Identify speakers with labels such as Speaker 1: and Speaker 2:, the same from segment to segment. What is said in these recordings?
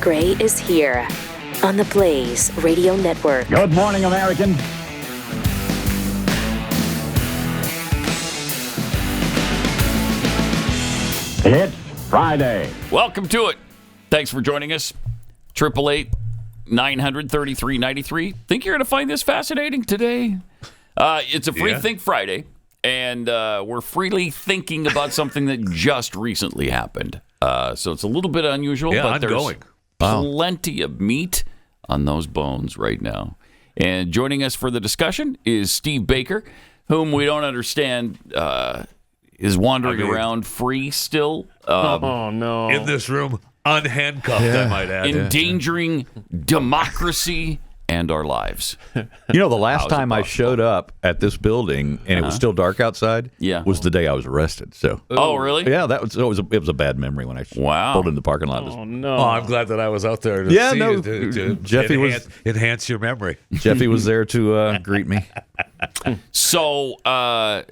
Speaker 1: Gray is here on the Blaze Radio Network.
Speaker 2: Good morning, American. It's Friday.
Speaker 3: Welcome to it. Thanks for joining us. 888-900-3393. Think you're going to find this fascinating today? It's a Free Think Friday, and we're freely thinking about something that just recently happened. So it's a little bit unusual, but there's plenty of meat on those bones right now. And joining us for the discussion is Steve Baker, whom we don't understand is wandering around free still.
Speaker 4: Oh, no.
Speaker 5: In this room, unhandcuffed, I might add.
Speaker 3: Endangering democracy and our lives.
Speaker 4: You know, the last time I showed up at this building and it was still dark outside was the day I was arrested. So,
Speaker 3: oh, really?
Speaker 4: Yeah, it was a bad memory when I pulled in the parking lot.
Speaker 5: Oh, no. Oh, I'm glad that I was out there to
Speaker 4: Jeffy
Speaker 5: enhance your memory.
Speaker 4: Jeffy was there to greet me.
Speaker 3: So,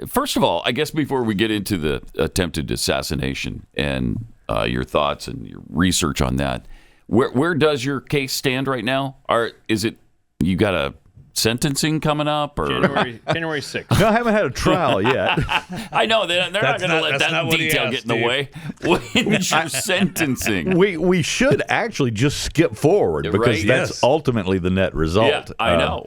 Speaker 3: first of all, I guess before we get into the attempted assassination and your thoughts and your research on that, where does your case stand right now? Is it you got a sentencing coming up or
Speaker 6: January 6th?
Speaker 4: No, I haven't had a trial yet.
Speaker 3: I know they're not going to let that detail get in the way. When's your sentencing?
Speaker 4: We should actually just skip forward because that's ultimately the net result.
Speaker 3: Yeah, I know.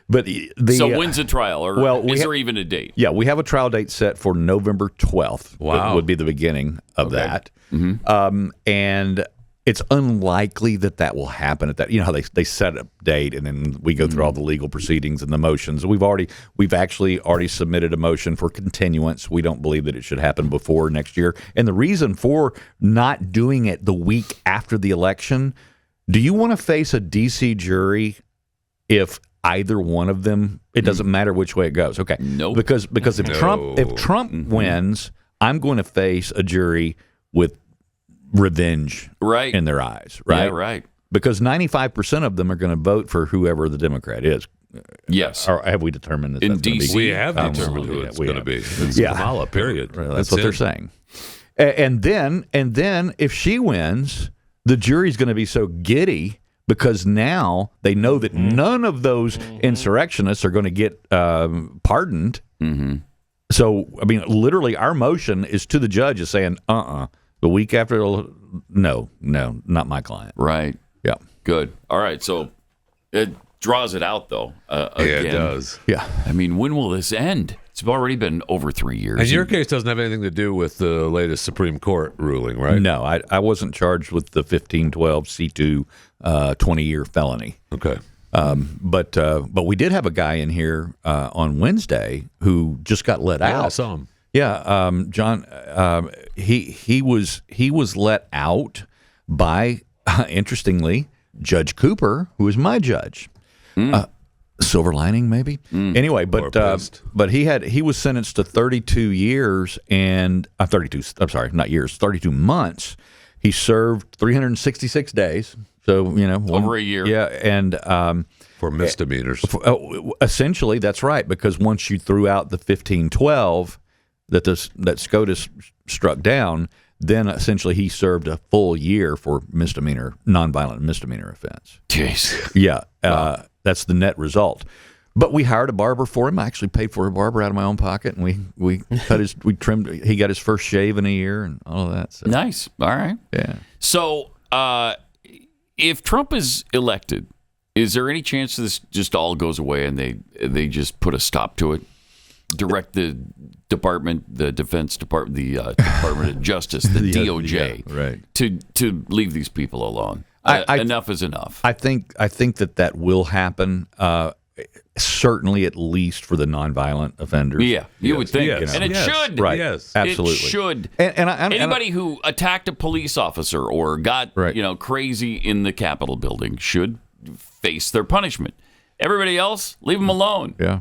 Speaker 4: But
Speaker 3: so when's the trial, or is there even a date?
Speaker 4: Yeah, we have a trial date set for November 12th. Wow, would be the beginning of that. Mm-hmm. And it's unlikely that will happen at that. You know how they set a date and then we go through all the legal proceedings and the motions. We've actually already submitted a motion for continuance. We don't believe that it should happen before next year. And the reason for not doing it the week after the election, do you want to face a D.C. jury if either one of them, it doesn't matter which way it goes? Okay.
Speaker 3: Nope.
Speaker 4: Because if Trump wins, I'm going to face a jury with revenge in their eyes, right?
Speaker 3: Yeah, right.
Speaker 4: Because 95% of them are going to vote for whoever the Democrat is.
Speaker 3: Yes.
Speaker 4: Or have we determined that
Speaker 3: in
Speaker 4: that's
Speaker 3: D.C.?
Speaker 5: We have determined who it's going to be. It's Kamala, period.
Speaker 4: That's what they're saying. And then if she wins, the jury's going to be so giddy because now they know that none of those insurrectionists are going to get pardoned. Mm-hmm. So, I mean, literally our motion is to the judge is saying, the week after, no, not my client.
Speaker 3: Right.
Speaker 4: Yeah.
Speaker 3: Good. All right. So it draws it out, though. Again.
Speaker 5: It does.
Speaker 4: Yeah.
Speaker 3: I mean, when will this end? It's already been over 3 years.
Speaker 5: And your case doesn't have anything to do with the latest Supreme Court ruling, right?
Speaker 4: No, I wasn't charged with the 1512 C2 20-year felony.
Speaker 5: Okay.
Speaker 4: But we did have a guy in here on Wednesday who just got let out.
Speaker 5: I saw him.
Speaker 4: Yeah, John. He was let out by, interestingly, Judge Cooper, who is my judge. Silver lining, maybe. Anyway, but he was sentenced to 32 years and 32. I'm sorry, not years. 32 months. He served 366 days. So
Speaker 3: over a year.
Speaker 4: Yeah, and
Speaker 5: for misdemeanors.
Speaker 4: Essentially, that's right. Because once you threw out the 1512. That SCOTUS struck down, then essentially he served a full year for nonviolent misdemeanor offense.
Speaker 3: Jeez.
Speaker 4: Yeah, that's the net result. But we hired a barber for him. I actually paid for a barber out of my own pocket, and we trimmed. He got his first shave in a year and all of that. So.
Speaker 3: Nice. All right.
Speaker 4: Yeah.
Speaker 3: So if Trump is elected, is there any chance this just all goes away and they just put a stop to it? Direct the Defense Department, the Department of Justice, the DOJ, to leave these people alone. Enough is enough.
Speaker 4: I think that will happen. Certainly, at least for the nonviolent offenders.
Speaker 3: Yeah, you would think, and it should.
Speaker 4: Right?
Speaker 3: Yes,
Speaker 4: absolutely,
Speaker 3: it should.
Speaker 4: And
Speaker 3: anybody who attacked a police officer or got crazy in the Capitol building should face their punishment. Everybody else, leave them alone.
Speaker 4: Yeah.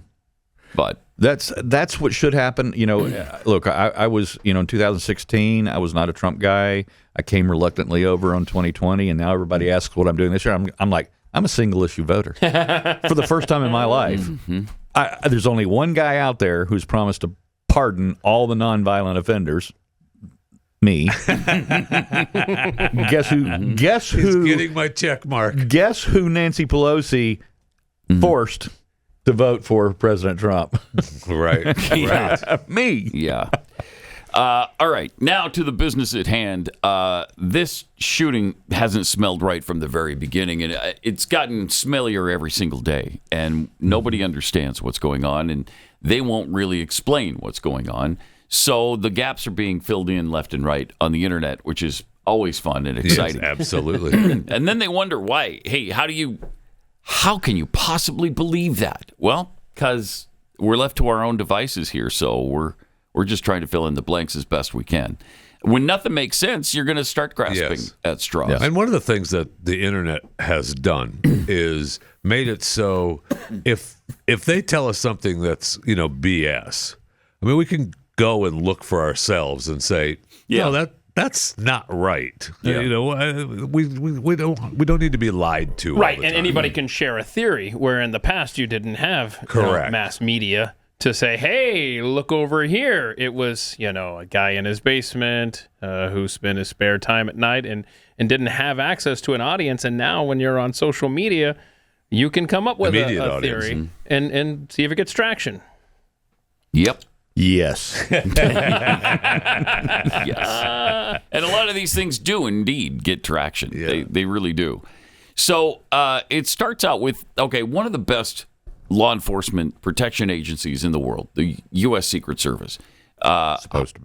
Speaker 3: But
Speaker 4: that's what should happen. Look, I was, in 2016, I was not a Trump guy. I came reluctantly over on 2020, and now everybody asks what I'm doing this year. I'm like, I'm a single issue voter for the first time in my life. Mm-hmm. There's only one guy out there who's promised to pardon all the nonviolent offenders. Me. Guess who?
Speaker 5: He's getting my check mark.
Speaker 4: Guess who Nancy Pelosi forced to vote for President Trump?
Speaker 5: Right.
Speaker 4: Me.
Speaker 3: Yeah. All right. Now to the business at hand. This shooting hasn't smelled right from the very beginning, and it's gotten smellier every single day, and nobody understands what's going on, and they won't really explain what's going on. So the gaps are being filled in left and right on the internet, which is always fun and exciting.
Speaker 5: Yes, absolutely.
Speaker 3: And then they wonder why. Hey, how can you possibly believe that? Well, because we're left to our own devices here, so we're just trying to fill in the blanks as best we can. When nothing makes sense, you're going to start grasping at straws.
Speaker 5: Yeah. And one of the things that the internet has done is made it so if they tell us something that's BS, I mean, we can go and look for ourselves and say, no, that's not right.
Speaker 3: Yeah.
Speaker 5: We don't need to be lied to.
Speaker 6: Right,
Speaker 5: all the
Speaker 6: and
Speaker 5: time.
Speaker 6: anybody can share a theory, where in the past you didn't have
Speaker 5: Correct.
Speaker 6: Mass media to say, hey, look over here. It was, a guy in his basement who spent his spare time at night and didn't have access to an audience. And now when you're on social media, you can come up with a theory and see if it gets traction.
Speaker 3: Yep.
Speaker 4: Yes.
Speaker 3: Yes. And a lot of these things do indeed get traction.
Speaker 5: Yeah.
Speaker 3: They really do. So it starts out with, one of the best law enforcement protection agencies in the world, the U.S. Secret Service. Supposed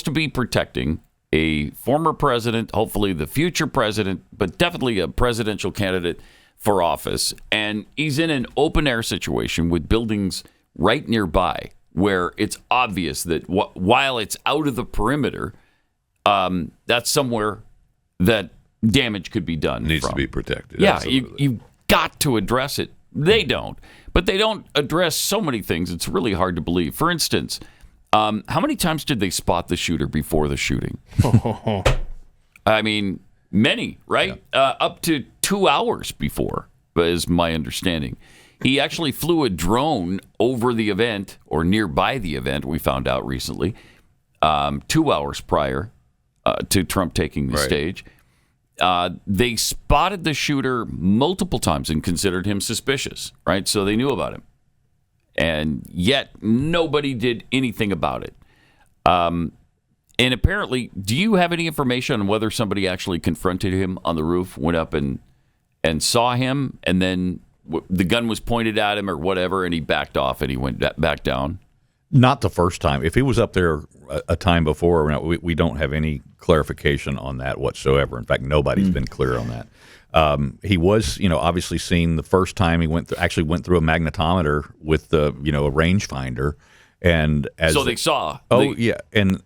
Speaker 3: to be protecting a former president, hopefully the future president, but definitely a presidential candidate for office. And he's in an open-air situation with buildings right nearby where it's obvious that while it's out of the perimeter, that's somewhere that damage could be done.
Speaker 5: Needs
Speaker 3: from.
Speaker 5: to be protected.
Speaker 3: Yeah,
Speaker 5: absolutely.
Speaker 3: you've got to address it. They don't. But they don't address so many things, it's really hard to believe. For instance, how many times did they spot the shooter before the shooting? I mean, many, right? Yeah. Up to 2 hours before, is my understanding. He actually flew a drone over the event, or nearby the event, we found out recently, 2 hours prior to Trump taking the stage. They spotted the shooter multiple times and considered him suspicious, right? So they knew about him. And yet nobody did anything about it. And apparently, do you have any information on whether somebody actually confronted him on the roof, went up and saw him, and then the gun was pointed at him or whatever, and he backed off and he went back down?
Speaker 4: Not the first time. If he was up there a time before, we don't have any clarification on that whatsoever. In fact, nobody's been clear on that. He was, obviously seen the first time he actually went through a magnetometer with the, a rangefinder, and
Speaker 3: so they saw.
Speaker 4: Yeah, and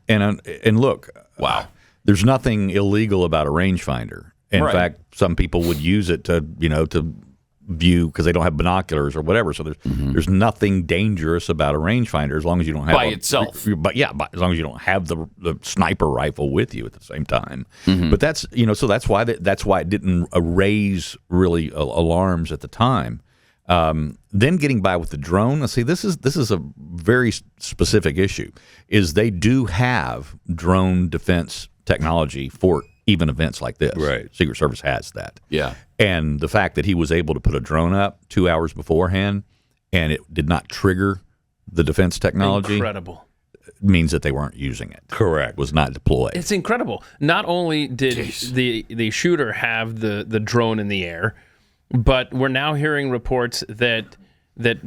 Speaker 4: look,
Speaker 3: wow,
Speaker 4: there's nothing illegal about a rangefinder. In
Speaker 3: right.
Speaker 4: fact, some people would use it to, to view because they don't have binoculars or whatever. So there's nothing dangerous about a rangefinder as long as you don't have
Speaker 3: by itself.
Speaker 4: But as long as you don't have the sniper rifle with you at the same time. But that's so that's why it didn't raise really alarms at the time. Then getting by with the drone. See, this is a very specific issue. Is they do have drone defense technology for even events like this.
Speaker 5: Right.
Speaker 4: Secret Service has that.
Speaker 3: Yeah.
Speaker 4: And the fact that he was able to put a drone up 2 hours beforehand and it did not trigger the defense technology
Speaker 6: Incredible.
Speaker 4: Means that they weren't using it.
Speaker 5: Correct.
Speaker 4: Was not deployed.
Speaker 6: It's incredible. Not only did the shooter have the drone in the air, but we're now hearing reports that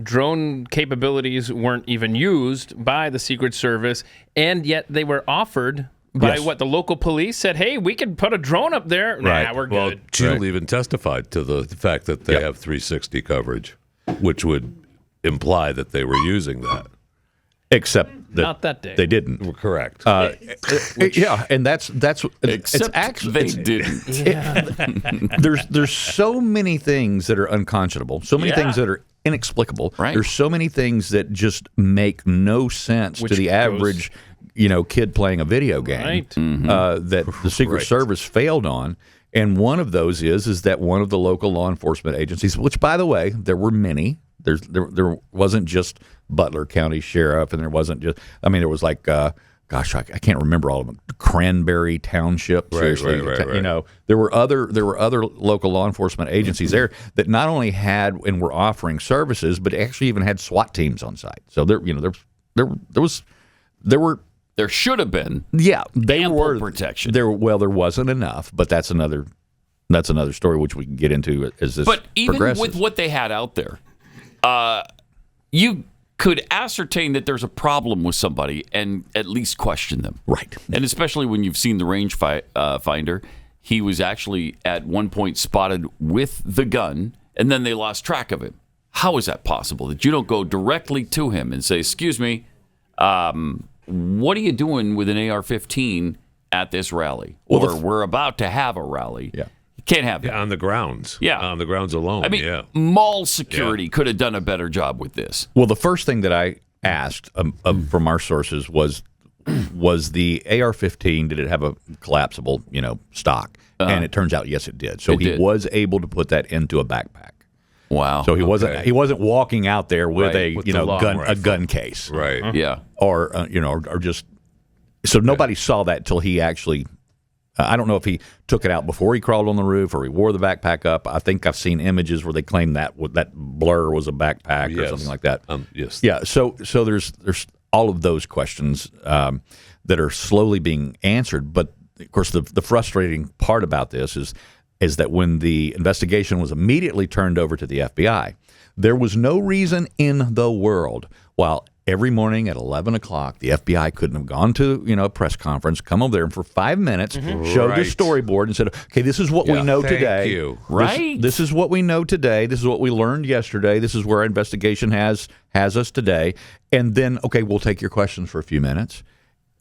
Speaker 6: drone capabilities weren't even used by the Secret Service, and yet they were offered by the local police said, hey, we could put a drone up there.
Speaker 5: Right.
Speaker 6: Nah, we're
Speaker 5: well,
Speaker 6: good.
Speaker 5: Cheadle even testified to the fact that they have 360 coverage, which would imply that they were using that.
Speaker 4: Except that
Speaker 6: Not that day.
Speaker 4: They didn't.
Speaker 5: Correct.
Speaker 4: And that's
Speaker 3: Except they didn't.
Speaker 4: There's so many things that are unconscionable, so many things that are inexplicable.
Speaker 3: Right.
Speaker 4: There's so many things that just make no sense to the average kid playing a video game.
Speaker 6: Right.
Speaker 4: That the Secret Service failed on. And one of those is that one of the local law enforcement agencies, which, by the way, there were many. There wasn't just Butler County Sheriff, and there wasn't just. I mean, there was like gosh, I can't remember all of them. Cranberry Township, seriously.
Speaker 5: Right.
Speaker 4: You know, there were other local law enforcement agencies there that not only had and were offering services, but actually even had SWAT teams on site. So there
Speaker 3: should have been
Speaker 4: ample
Speaker 3: protection.
Speaker 4: There wasn't enough, but that's another story which we can get into as this
Speaker 3: But even
Speaker 4: progresses.
Speaker 3: with what they had out there, you could ascertain that there's a problem with somebody and at least question them.
Speaker 4: Right.
Speaker 3: And especially when you've seen the range finder, he was actually at one point spotted with the gun, and then they lost track of him. How is that possible that you don't go directly to him and say, excuse me, what are you doing with an AR-15 at this rally? Or we're about to have a rally.
Speaker 4: Yeah.
Speaker 3: You can't have that.
Speaker 5: On the grounds.
Speaker 3: Yeah.
Speaker 5: On the grounds alone.
Speaker 3: I mean, mall security could have done a better job with this.
Speaker 4: Well, the first thing that I asked from our sources was the AR-15, did it have a collapsible, stock? And it turns out, yes, it did. So he was able to put that into a backpack.
Speaker 3: Wow.
Speaker 4: So he wasn't walking out there with a gun case.
Speaker 5: Right.
Speaker 3: Yeah.
Speaker 4: Or or just so nobody saw that till he actually I don't know if he took it out before he crawled on the roof or he wore the backpack up. I think I've seen images where they claim that blur was a backpack or something like that.
Speaker 5: Yes.
Speaker 4: Yeah. So there's all of those questions that are slowly being answered. But of course, the frustrating part about this is that when the investigation was immediately turned over to the FBI, there was no reason in the world while every morning at 11 o'clock, the FBI couldn't have gone to a press conference, come over there and for 5 minutes showed the storyboard and said, okay, this is what we know today.
Speaker 5: You.
Speaker 3: Right.
Speaker 4: This is what we know today. This is what we learned yesterday. This is where our investigation has us today. And then, okay, we'll take your questions for a few minutes.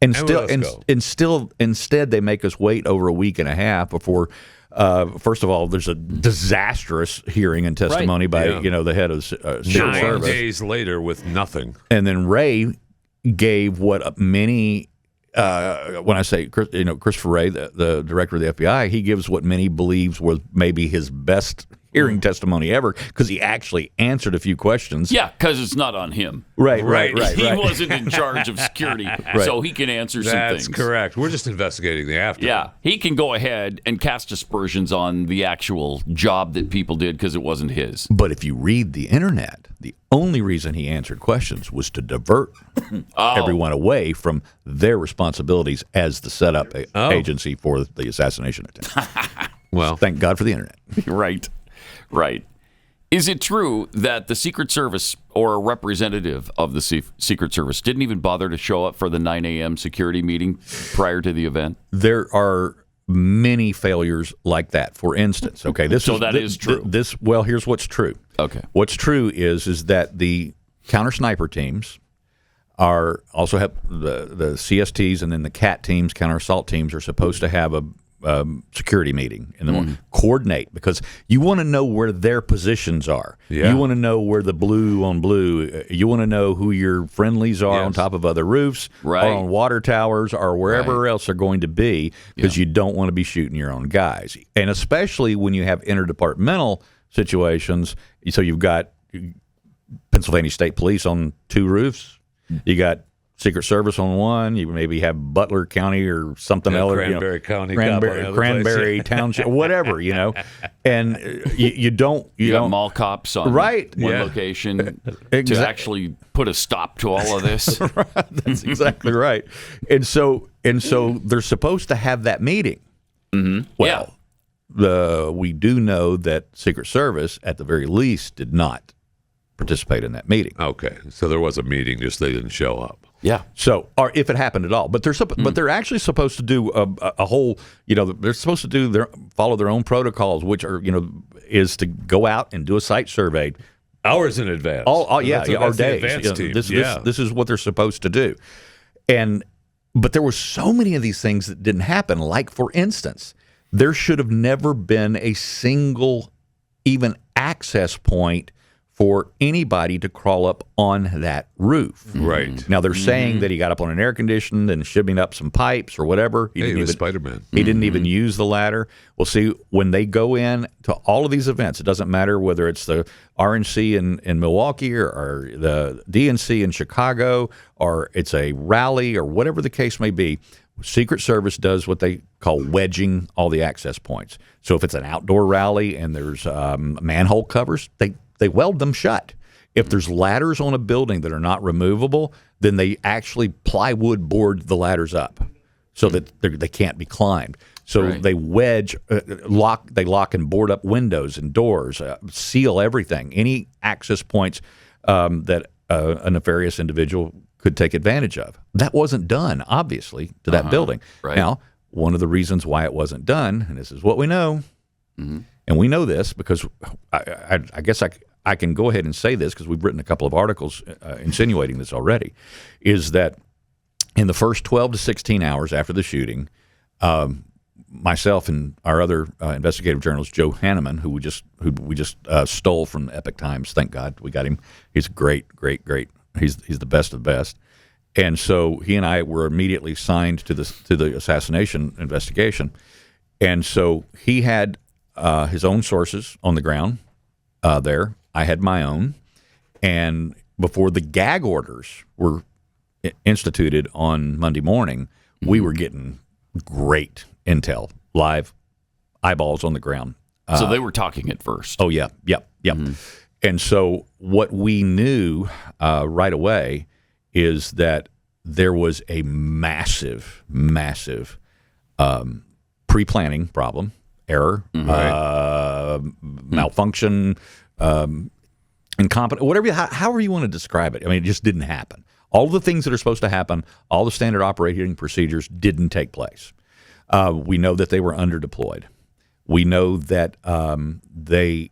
Speaker 4: Instead, they make us wait over a week and a half before. First of all, there's a disastrous hearing and testimony by the head of Secret
Speaker 5: 9
Speaker 4: Service.
Speaker 5: days later with nothing.
Speaker 4: And then Ray gave what many, when I say Christopher Ray, the director of the FBI, he gives what many believes was maybe his best hearing testimony ever because he actually answered a few questions.
Speaker 3: Yeah, because it's not on him.
Speaker 4: Right.
Speaker 3: He wasn't in charge of security, so he can answer some things.
Speaker 5: That's correct. We're just investigating the after.
Speaker 3: Yeah, he can go ahead and cast aspersions on the actual job that people did because it wasn't his.
Speaker 4: But if you read the internet, the only reason he answered questions was to divert everyone away from their responsibilities as the setup agency for the assassination attempt.
Speaker 5: Well,
Speaker 4: thank God for the internet.
Speaker 3: Right. Is it true that the Secret Service or a representative of the Secret Service didn't even bother to show up for the 9 a.m. security meeting prior to the event?
Speaker 4: There are many failures like that. For instance, okay,
Speaker 3: that is true.
Speaker 4: Here's what's true.
Speaker 3: Okay.
Speaker 4: What's true is that the counter sniper teams also have the CSTs, and then the CAT teams, counter assault teams, are supposed to have a security meeting in the morning. Coordinate, because you want to know where their positions are. You want to know where the blue on blue. You want to know who your friendlies are on top of other roofs, or on water towers, or wherever else they're going to be, because you don't want to be shooting your own guys. And especially when you have interdepartmental situations. So you've got Pennsylvania State Police on 2 roofs. You got Secret Service on one. You maybe have Butler County or something else.
Speaker 5: Cranberry County,
Speaker 4: Cranberry Township, whatever, And you don't
Speaker 3: mall cops on one location to actually put a stop to all of this.
Speaker 4: That's exactly right. And so they're supposed to have that meeting.
Speaker 3: Mm-hmm.
Speaker 4: Well, we do know that Secret Service, at the very least, did not participate in that meeting.
Speaker 5: Okay, so there was a meeting, just they didn't show up.
Speaker 3: Yeah.
Speaker 4: So, or if it happened at all, but they're actually supposed to do a whole. They're supposed to follow their own protocols, which are is to go out and do a site survey
Speaker 5: hours in advance.
Speaker 4: Our
Speaker 5: that's
Speaker 4: days.
Speaker 5: Advanced team.
Speaker 4: This is what they're supposed to do, but there were so many of these things that didn't happen. Like, for instance, there should have never been a single even access point for anybody to crawl up on that roof.
Speaker 5: Right.
Speaker 4: Now, they're saying that he got up on an air conditioned and shimming up some pipes or whatever.
Speaker 5: He was Spider-Man.
Speaker 4: He didn't even use the ladder. Well, see, when they go in to all of these events, it doesn't matter whether it's the RNC in Milwaukee or the DNC in Chicago or it's a rally or whatever the case may be, Secret Service does what they call wedging all the access points. So if it's an outdoor rally and there's manhole covers, they weld them shut. If there's ladders on a building that are not removable, then they actually plywood board the ladders up so that they can't be climbed. So they wedge, lock and board up windows and doors, seal everything, any access points that a nefarious individual could take advantage of. That wasn't done, obviously, to that building.
Speaker 3: Right.
Speaker 4: Now, one of the reasons why it wasn't done, and this is what we know, and we know this because I guess I can go ahead and say this because we've written a couple of articles insinuating this already, is that in the first 12 to 16 hours after the shooting, myself and our other investigative journalist, Joe Hanneman, who we just stole from Epic Times, thank God we got him. He's great. He's the best of the best. And so he and I were immediately signed to the assassination investigation. And so he had his own sources on the ground there. I had my own. And before the gag orders were instituted on Monday morning, we were getting great intel, live, eyeballs on the ground.
Speaker 3: So they were talking at first.
Speaker 4: Oh, yeah. Yep. And so what we knew right away is that there was a massive pre-planning problem, error, malfunction, incompetent, whatever, however you want to describe it. I mean, it just didn't happen. All the things that are supposed to happen, all the standard operating procedures didn't take place. We know that they were underdeployed. We know that they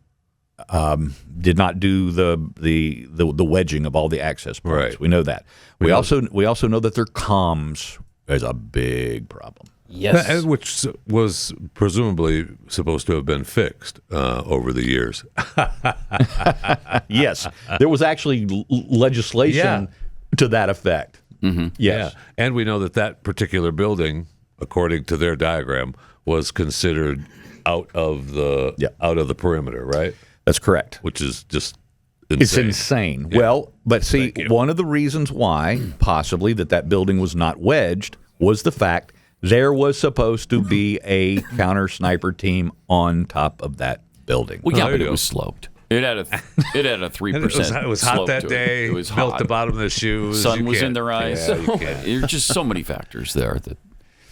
Speaker 4: did not do the wedging of all the access points.
Speaker 5: Right.
Speaker 4: We know that. We also know that their comms is a big problem.
Speaker 6: Yes.
Speaker 5: Which was presumably supposed to have been fixed over the years.
Speaker 4: Yes, there was actually legislation to that effect. Mm-hmm. Yes,
Speaker 5: and we know that particular building, according to their diagram, was considered out of the perimeter, right?
Speaker 4: That's correct.
Speaker 5: Which is just insane.
Speaker 4: It's insane. Yeah. Well, but see, one of the reasons why possibly that building was not wedged was the fact there was supposed to be a counter sniper team on top of that building.
Speaker 3: Well, yeah, but it was sloped. It had a 3%.
Speaker 5: It was hot that day.
Speaker 3: It was
Speaker 5: built
Speaker 3: hot.
Speaker 5: The bottom of the shoes.
Speaker 3: Sun was in their eyes. There's just so many factors there that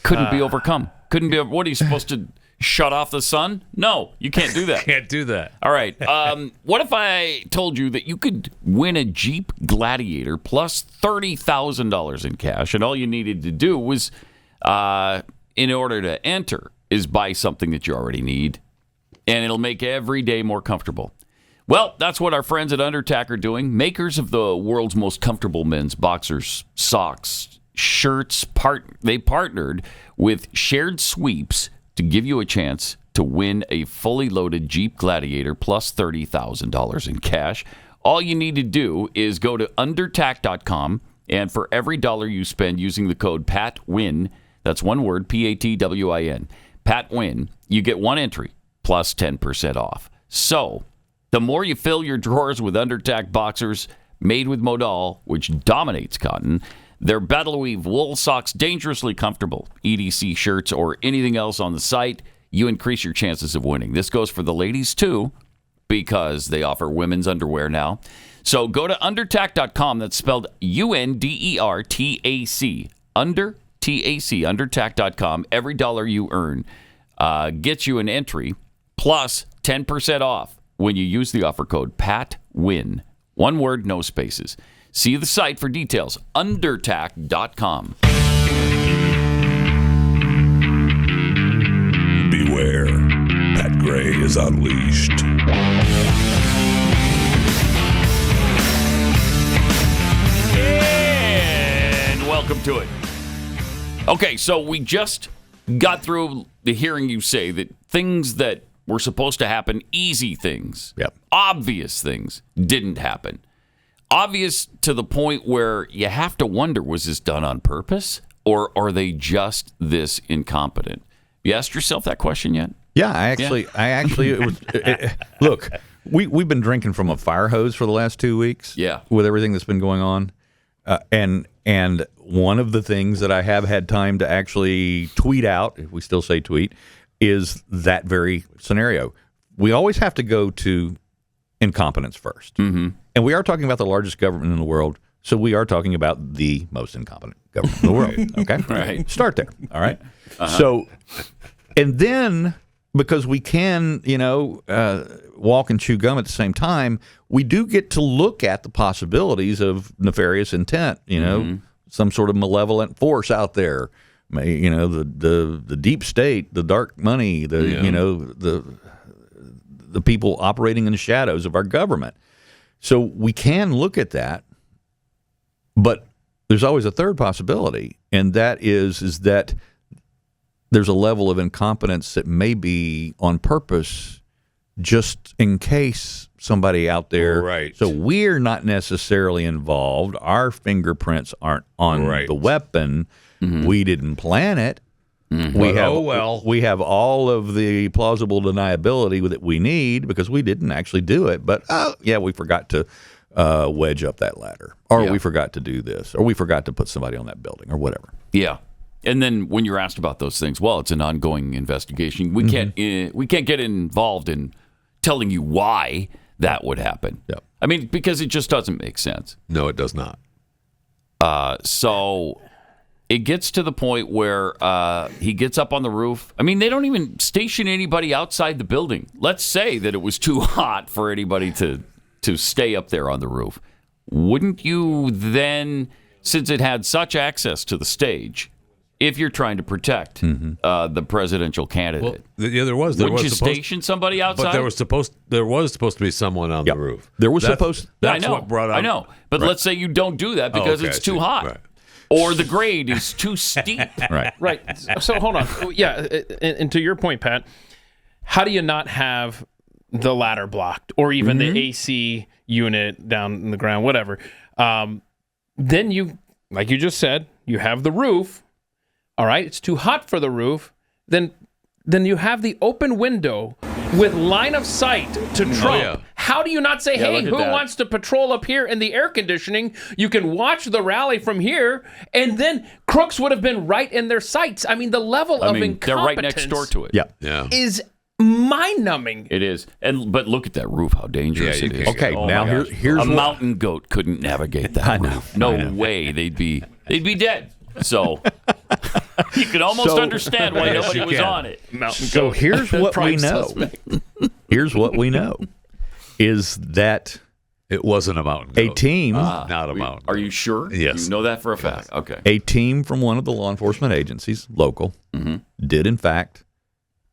Speaker 3: couldn't be overcome. Couldn't be. What are you supposed to shut off the sun? No, you can't do that.
Speaker 5: Can't do that.
Speaker 3: All right. What if I told you that you could win a Jeep Gladiator plus $30,000 in cash, and all you needed to do was, in order to enter, is buy something that you already need, and it'll make every day more comfortable. Well, that's what our friends at Undertack are doing. Makers of the world's most comfortable men's boxers, socks, shirts. They partnered with Shared Sweeps to give you a chance to win a fully loaded Jeep Gladiator plus $30,000 in cash. All you need to do is go to undertack.com, and for every dollar you spend using the code PATWIN, that's one word, PATWIN, PATWIN, you get one entry plus 10% off. So, the more you fill your drawers with Undertack boxers made with modal, which dominates cotton, their Battle Weave wool socks, dangerously comfortable, EDC shirts, or anything else on the site, you increase your chances of winning. This goes for the ladies, too, because they offer women's underwear now. So go to undertack.com. That's spelled UNDERTAC. Undertac.com. Every dollar you earn gets you an entry plus 10% off when you use the offer code PATWIN. One word, no spaces. See the site for details. Undertac.com.
Speaker 7: Beware. Pat Gray is unleashed.
Speaker 3: And welcome to it. Okay, so we just got through the hearing you say that things that were supposed to happen, easy things,
Speaker 4: Yep.
Speaker 3: obvious things, didn't happen. Obvious to the point where you have to wonder, was this done on purpose, or are they just this incompetent? You asked yourself that question yet?
Speaker 4: Yeah, I actually, it was. Look, we've been drinking from a fire hose for the last 2 weeks.
Speaker 3: Yeah.
Speaker 4: With everything that's been going on, and one of the things that I have had time to actually tweet out, if we still say tweet, is that very scenario. We always have to go to incompetence first, and we are talking about the largest government in the world. So we are talking about the most incompetent government in the world. Okay,
Speaker 3: Right.
Speaker 4: Start there. All right. So, and then because we can, walk and chew gum at the same time, we do get to look at the possibilities of nefarious intent. Some sort of malevolent force out there. The deep state, the dark money, the people operating in the shadows of our government. So we can look at that. But there's always a third possibility, and that is that there's a level of incompetence that may be on purpose just in case somebody out there.
Speaker 5: Right.
Speaker 4: So we're not necessarily involved. Our fingerprints aren't on the weapon. We didn't plan it. We have all of the plausible deniability that we need because we didn't actually do it. But, we forgot to wedge up that ladder, or we forgot to do this, or we forgot to put somebody on that building, or whatever.
Speaker 3: Yeah. And then when you're asked about those things, well, it's an ongoing investigation. We can't get involved in telling you why that would happen.
Speaker 4: Yep.
Speaker 3: I mean, because it just doesn't make sense.
Speaker 5: No, it does not.
Speaker 3: So it gets to the point where he gets up on the roof. I mean, they don't even station anybody outside the building. Let's say that it was too hot for anybody to stay up there on the roof. Wouldn't you then, since it had such access to the stage, if you're trying to protect the presidential candidate,
Speaker 5: Wouldn't
Speaker 3: you station somebody outside?
Speaker 5: But there was supposed to be someone on the roof.
Speaker 4: There was supposed.
Speaker 5: That's
Speaker 3: I know.
Speaker 5: what brought up.
Speaker 3: I know. But let's say you don't do that because it's too hot.
Speaker 5: Right.
Speaker 3: Or the grade is too steep.
Speaker 6: Right. So hold on. Yeah, and to your point, Pat, how do you not have the ladder blocked or even the AC unit down in the ground, whatever? Then you, like you just said, you have the roof. All right, it's too hot for the roof. Then you have the open window with line of sight to Trump.
Speaker 5: yeah.
Speaker 6: How do you not say, hey, who wants to patrol up here in the air conditioning? You can watch the rally from here, and then Crooks would have been right in their sights. I mean, the level of incompetence
Speaker 3: they're right next door to it.
Speaker 5: Yeah.
Speaker 6: is mind-numbing.
Speaker 3: It is. But look at that roof, how dangerous it is.
Speaker 4: Okay, now here's
Speaker 3: a
Speaker 4: what,
Speaker 3: mountain goat couldn't navigate that roof. No way. They'd be dead. So you could almost understand why nobody was on it.
Speaker 4: So here's what we know. Here's what we know is that
Speaker 5: It wasn't a mountain goat.
Speaker 4: a team,
Speaker 5: Not a mountain
Speaker 3: Are you sure?
Speaker 5: Yes.
Speaker 3: You know that for a fact. Okay.
Speaker 4: a team from one of the law enforcement agencies, local, did in fact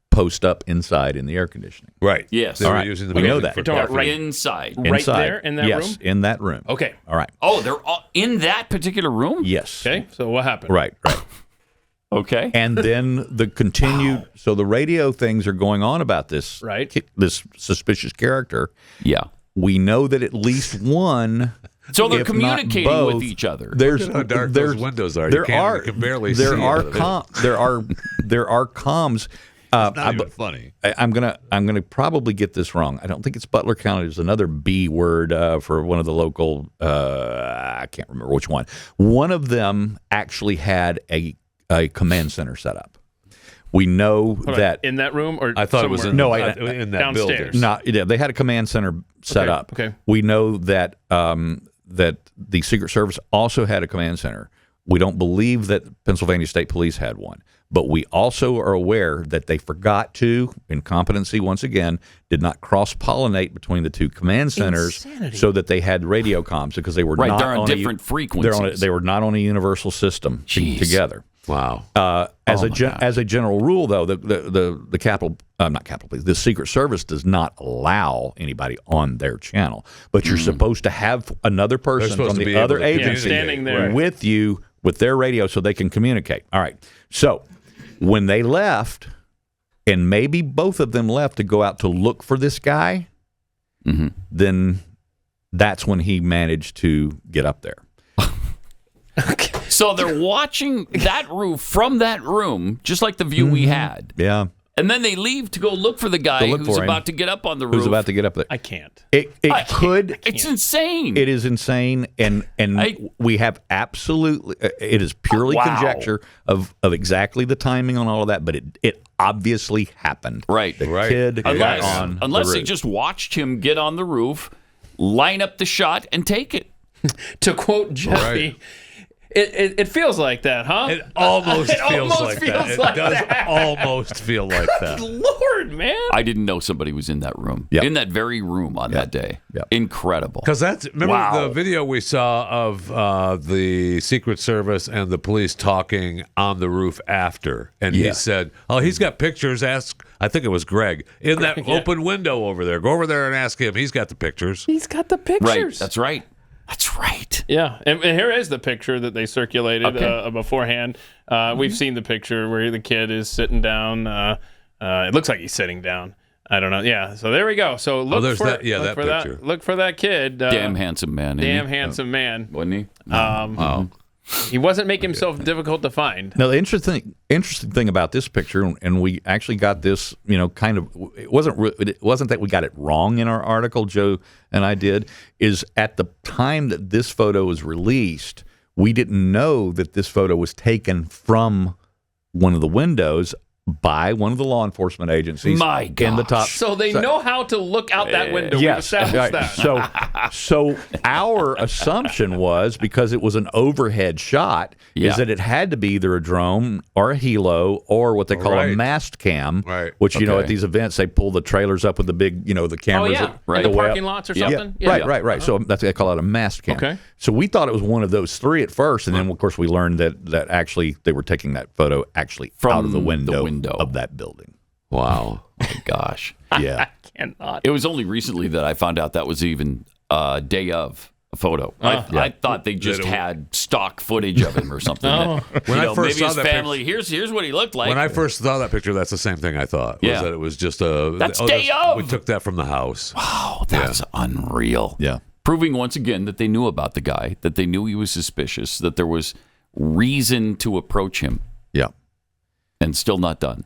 Speaker 4: post up inside in the air conditioning.
Speaker 5: Right.
Speaker 3: Yes.
Speaker 5: They
Speaker 3: All
Speaker 5: were
Speaker 4: right.
Speaker 5: using the
Speaker 4: We know
Speaker 5: building
Speaker 4: that.
Speaker 5: for
Speaker 6: You're talking about
Speaker 5: coffee.
Speaker 3: Inside.
Speaker 6: Right there in that room?
Speaker 4: Yes, in that room.
Speaker 6: Okay.
Speaker 4: All right.
Speaker 3: Oh, they're all in that particular room?
Speaker 4: Yes.
Speaker 6: Okay, so what happened?
Speaker 4: Right.
Speaker 3: Okay.
Speaker 4: And then the continued, so the radio things are going on about this,
Speaker 6: Right.
Speaker 4: this suspicious character.
Speaker 3: Yeah.
Speaker 4: We know that at least one.
Speaker 3: So they're
Speaker 4: if not
Speaker 3: communicating
Speaker 4: both,
Speaker 3: with each other.
Speaker 4: There's
Speaker 5: Look at how dark
Speaker 4: there's,
Speaker 5: those windows are.
Speaker 4: There
Speaker 5: You
Speaker 4: are
Speaker 5: can barely
Speaker 4: there
Speaker 5: see
Speaker 4: are
Speaker 5: out of
Speaker 4: there are comms.
Speaker 5: Not even funny.
Speaker 4: I'm gonna probably get this wrong. I don't think it's Butler County. There's another B word for one of the local. I can't remember which one. One of them actually had a command center set up. We know that
Speaker 6: In that room or
Speaker 5: I thought it was in,
Speaker 6: somewhere?
Speaker 5: in that
Speaker 6: downstairs.
Speaker 5: building.
Speaker 4: they had a command center set up.
Speaker 6: Okay.
Speaker 4: We know that that the Secret Service also had a command center. We don't believe that Pennsylvania State Police had one, but we also are aware that they forgot to, incompetency once again, did not cross-pollinate between the two command centers.
Speaker 6: Insanity.
Speaker 4: So that they had radio comms because they were
Speaker 3: Right,
Speaker 4: not
Speaker 3: they're on
Speaker 4: on
Speaker 3: different frequencies.
Speaker 4: They were not on a universal system together.
Speaker 5: Wow.
Speaker 4: As a general rule, though, the Capitol, not Capitol Police, the Secret Service does not allow anybody on their channel. But you're supposed to have another person
Speaker 5: supposed
Speaker 4: from
Speaker 5: to
Speaker 4: the
Speaker 5: be
Speaker 4: other
Speaker 5: able to
Speaker 4: agency
Speaker 6: standing there.
Speaker 4: with you with their radio so they can communicate. All right. So when they left, and maybe both of them left to go out to look for this guy, then that's when he managed to get up there.
Speaker 6: Okay.
Speaker 3: So they're watching that roof from that room, just like the view we had.
Speaker 4: Yeah.
Speaker 3: And then they leave to go look for the guy who's about to get up on the roof.
Speaker 4: Who's about to get up there.
Speaker 6: I can't.
Speaker 3: It's insane.
Speaker 4: It is insane, and we have absolutely. It is purely conjecture of exactly the timing on all of that, but it obviously happened.
Speaker 3: Right.
Speaker 4: The kid got on
Speaker 3: unless
Speaker 4: the
Speaker 3: they
Speaker 4: roof.
Speaker 3: just watched him get on the roof, line up the shot, and take it.
Speaker 6: To quote Jeffy, it feels like that, huh?
Speaker 5: It almost feels like that. It
Speaker 6: like
Speaker 5: does
Speaker 6: that.
Speaker 5: almost feel like that.
Speaker 6: Lord, man.
Speaker 3: I didn't know somebody was in that room,
Speaker 4: Yep.
Speaker 3: in that very room on that day.
Speaker 4: Yep.
Speaker 3: Incredible.
Speaker 5: Because remember
Speaker 3: Wow.
Speaker 5: the video we saw of the Secret Service and the police talking on the roof after, and he said, "Oh, he's got pictures. Ask." I think it was Greg in that open window over there. Go over there and ask him. He's got the pictures.
Speaker 6: He's got the pictures.
Speaker 3: Right. That's right. That's right.
Speaker 6: Yeah, and here is the picture that they circulated beforehand. We've seen the picture where the kid is sitting down. It looks like he's sitting down. I don't know. Yeah, so there we go. So look
Speaker 5: there's
Speaker 6: for
Speaker 5: that picture.
Speaker 6: Look for that kid.
Speaker 3: Damn handsome man.
Speaker 6: Damn handsome man.
Speaker 3: Wasn't he?
Speaker 6: He wasn't making himself difficult to find.
Speaker 4: Now the interesting thing about this picture, and we actually got this, kind of. It wasn't that we got it wrong in our article, Joe and I did. Is at the time that this photo was released, we didn't know that this photo was taken from one of the windows by one of the law enforcement agencies.
Speaker 3: My gosh.
Speaker 4: In the top.
Speaker 6: So they know how to look out that window.
Speaker 4: Yes,
Speaker 6: We've established that.
Speaker 4: So our assumption was, because it was an overhead shot, is that it had to be either a drone or a helo or what they call a mast cam, which at these events they pull the trailers up with the big, the cameras.
Speaker 6: In the parking lots or something.
Speaker 4: Right. So that's they call it a mast cam.
Speaker 6: Okay.
Speaker 4: So we thought it was one of those three at first, and then of course we learned that actually they were taking that photo
Speaker 3: From
Speaker 4: out of the window
Speaker 3: of
Speaker 4: that building.
Speaker 3: Wow. Oh my gosh.
Speaker 4: Yeah.
Speaker 6: Cannot.
Speaker 3: It was only recently that I found out that was even day of a photo. I thought they just had stock footage of him or something.
Speaker 5: When I first
Speaker 3: maybe
Speaker 5: saw
Speaker 3: his family. Here's what he looked like.
Speaker 5: When I first saw that picture, that's the same thing I thought. Was that it was just
Speaker 3: That's day of.
Speaker 5: We took that from the house.
Speaker 3: Wow, that's unreal.
Speaker 4: Yeah.
Speaker 3: Proving once again that they knew about the guy, that they knew he was suspicious, that there was reason to approach him.
Speaker 4: Yeah.
Speaker 3: And still not done.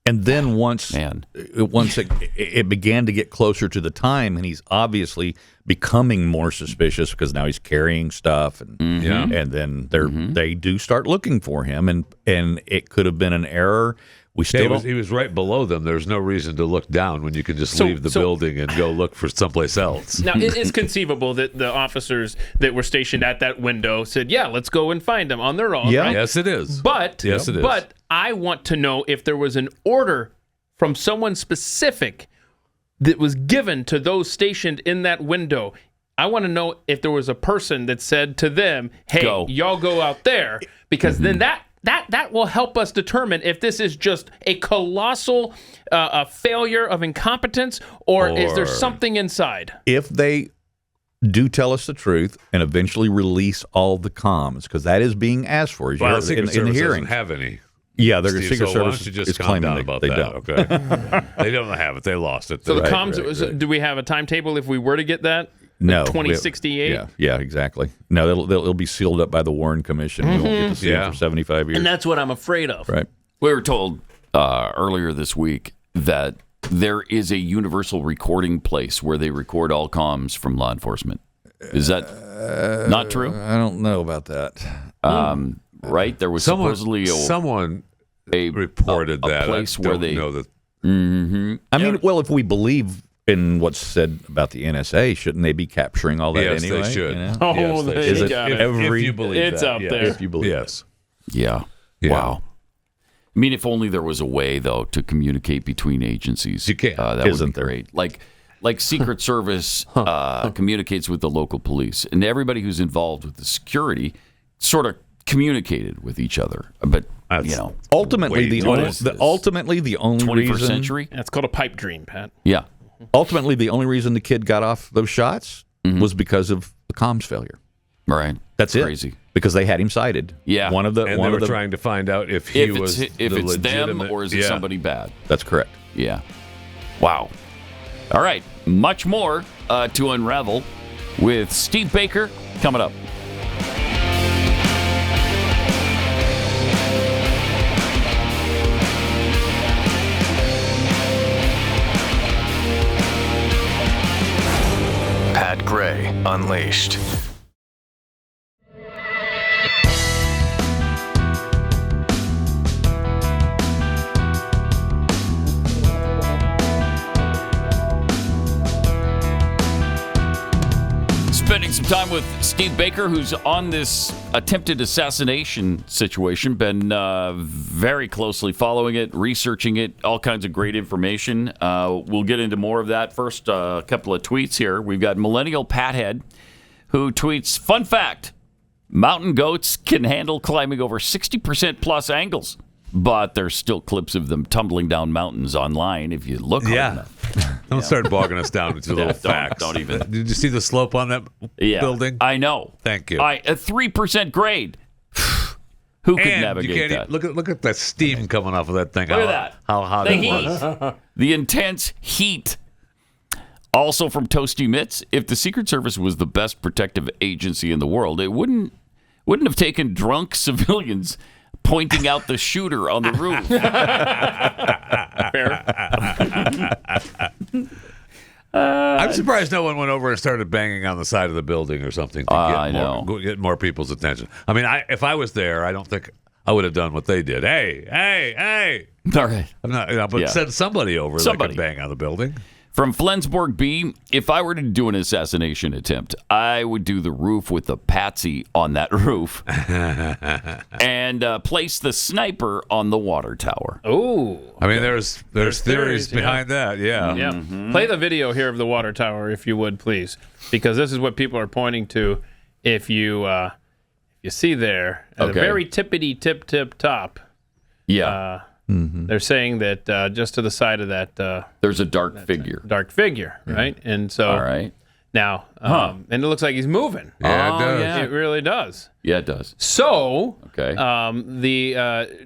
Speaker 4: And then once it began to get closer to the time, and he's obviously becoming more suspicious because now he's carrying stuff, and and then they do start looking for him, and it could have been an error. We still
Speaker 5: he was right below them. There's no reason to look down when you can just leave the building and go look for someplace else.
Speaker 6: Now, it is conceivable that the officers that were stationed at that window said, "Yeah, let's go and find him on their own."
Speaker 4: Yeah.
Speaker 6: Right?
Speaker 5: Yes, it is.
Speaker 6: But
Speaker 5: yes, it is.
Speaker 6: But I want to know if there was an order from someone specific that was given to those stationed in that window. I want to know if there was a person that said to them, "Hey, y'all go out there," because then that will help us determine if this is just a colossal a failure of incompetence or is there something inside.
Speaker 4: If they do tell us the truth and eventually release all the comms, because that is being asked for, as you heard
Speaker 5: Secret
Speaker 4: in the
Speaker 5: Service
Speaker 4: hearing.
Speaker 5: doesn't have any.
Speaker 4: Yeah, their
Speaker 5: Steve,
Speaker 4: Secret
Speaker 5: so
Speaker 4: Service
Speaker 5: why don't you just
Speaker 4: is
Speaker 5: calm
Speaker 4: claiming
Speaker 5: down about
Speaker 4: they
Speaker 5: that,
Speaker 4: don't.
Speaker 5: Okay? They don't have it. They lost it.
Speaker 6: So the comms, do we have a timetable if we were to get that?
Speaker 4: No.
Speaker 6: 2068?
Speaker 4: Yeah, exactly. No, it'll be sealed up by the Warren Commission. We won't get to see it for 75 years.
Speaker 6: And that's what I'm afraid of.
Speaker 4: Right.
Speaker 3: We were told earlier this week that there is a universal recording place where they record all comms from law enforcement. Is that not true?
Speaker 4: I don't know about that.
Speaker 3: Right? There was supposedly
Speaker 5: someone reported
Speaker 3: a
Speaker 5: that.
Speaker 3: place
Speaker 5: I
Speaker 3: where
Speaker 5: don't
Speaker 3: they
Speaker 5: know that.
Speaker 4: I mean, well, if we believe in what's said about the NSA, shouldn't they be capturing all that
Speaker 5: Yes,
Speaker 4: anyway?
Speaker 5: they should.
Speaker 4: You know?
Speaker 6: Oh,
Speaker 5: Yes,
Speaker 6: they
Speaker 5: they
Speaker 4: Is it
Speaker 6: got it.
Speaker 4: every?
Speaker 5: If you believe
Speaker 6: It's
Speaker 5: that.
Speaker 6: up
Speaker 5: Yeah.
Speaker 6: there.
Speaker 4: If you believe
Speaker 5: Yes.
Speaker 3: Yeah.
Speaker 5: Yeah.
Speaker 3: Wow. I mean, if only there was a way, though, to communicate between agencies.
Speaker 5: You can't.
Speaker 3: That would
Speaker 4: Isn't
Speaker 3: be
Speaker 4: there?
Speaker 3: great. Like Secret Service communicates with the local police, and everybody who's involved with the security sort of communicated with each other. But
Speaker 4: Ultimately, the
Speaker 3: what
Speaker 4: only
Speaker 3: is this?
Speaker 4: the only
Speaker 3: 21st
Speaker 4: reason
Speaker 3: century.
Speaker 6: That's called a pipe dream, Pat.
Speaker 3: Yeah.
Speaker 4: ultimately the only reason the kid got off those shots was because of the comms failure.
Speaker 3: Right.
Speaker 4: That's
Speaker 3: crazy.
Speaker 4: it. Because they had him cited.
Speaker 3: Yeah.
Speaker 5: And they were trying to find out if he was
Speaker 3: if it's them or is it somebody bad.
Speaker 4: That's correct.
Speaker 3: Yeah. Wow. All right. Much more to unravel with Steve Baker coming up.
Speaker 8: Pat Gray Unleashed.
Speaker 3: Spending some time with Steve Baker, who's on this attempted assassination situation. Been very closely following it, researching it, all kinds of great information. We'll get into more of that. First, a couple of tweets here. We've got Millennial Pathead, who tweets, fun fact, mountain goats can handle climbing over 60% plus angles. But there's still clips of them tumbling down mountains online if you look hard enough.
Speaker 5: Don't start bogging us down into little facts.
Speaker 3: Don't even.
Speaker 5: Did you see the slope on that building?
Speaker 3: I know.
Speaker 5: Thank you.
Speaker 3: A 3% grade. Who could navigate that?
Speaker 5: Look at that steam coming off of that thing.
Speaker 3: Look at that.
Speaker 5: How hot it was.
Speaker 3: The intense heat. Also from Toasty Mitts, if the Secret Service was the best protective agency in the world, it wouldn't have taken drunk civilians pointing out the shooter on the roof.
Speaker 5: I'm surprised no one went over and started banging on the side of the building or something to get more people's attention. I mean, if I was there, I don't think I would have done what they did. Hey!
Speaker 3: All right.
Speaker 5: I'm not, but send somebody over that could bang on the building.
Speaker 3: From Flensburg B, if I were to do an assassination attempt, I would do the roof with the patsy on that roof and place the sniper on the water tower.
Speaker 6: Oh.
Speaker 5: I mean, there's theories behind that, yeah.
Speaker 6: Yeah. Mm-hmm. Play the video here of the water tower, if you would, please, because this is what people are pointing to. If you see there, at the very tippity tip top.
Speaker 3: Yeah.
Speaker 6: They're saying that just to the side of that,
Speaker 3: there's a dark figure.
Speaker 6: Right? And so,
Speaker 3: all right.
Speaker 6: Now, and it looks like he's moving.
Speaker 5: Yeah, it does.
Speaker 3: Yeah.
Speaker 6: It really does.
Speaker 3: Yeah, it does.
Speaker 6: So,
Speaker 3: okay.
Speaker 6: The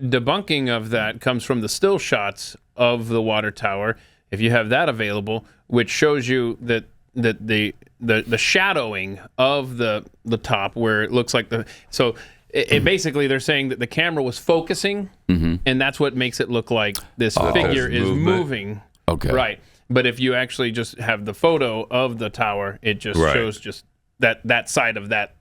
Speaker 6: debunking of that comes from the still shots of the water tower. If you have that available, which shows you that the shadowing of the top where it looks like it basically, they're saying that the camera was focusing, and that's what makes it look like this figure is moving.
Speaker 3: Okay.
Speaker 6: Right. But if you actually just have the photo of the tower, it just shows just that side of that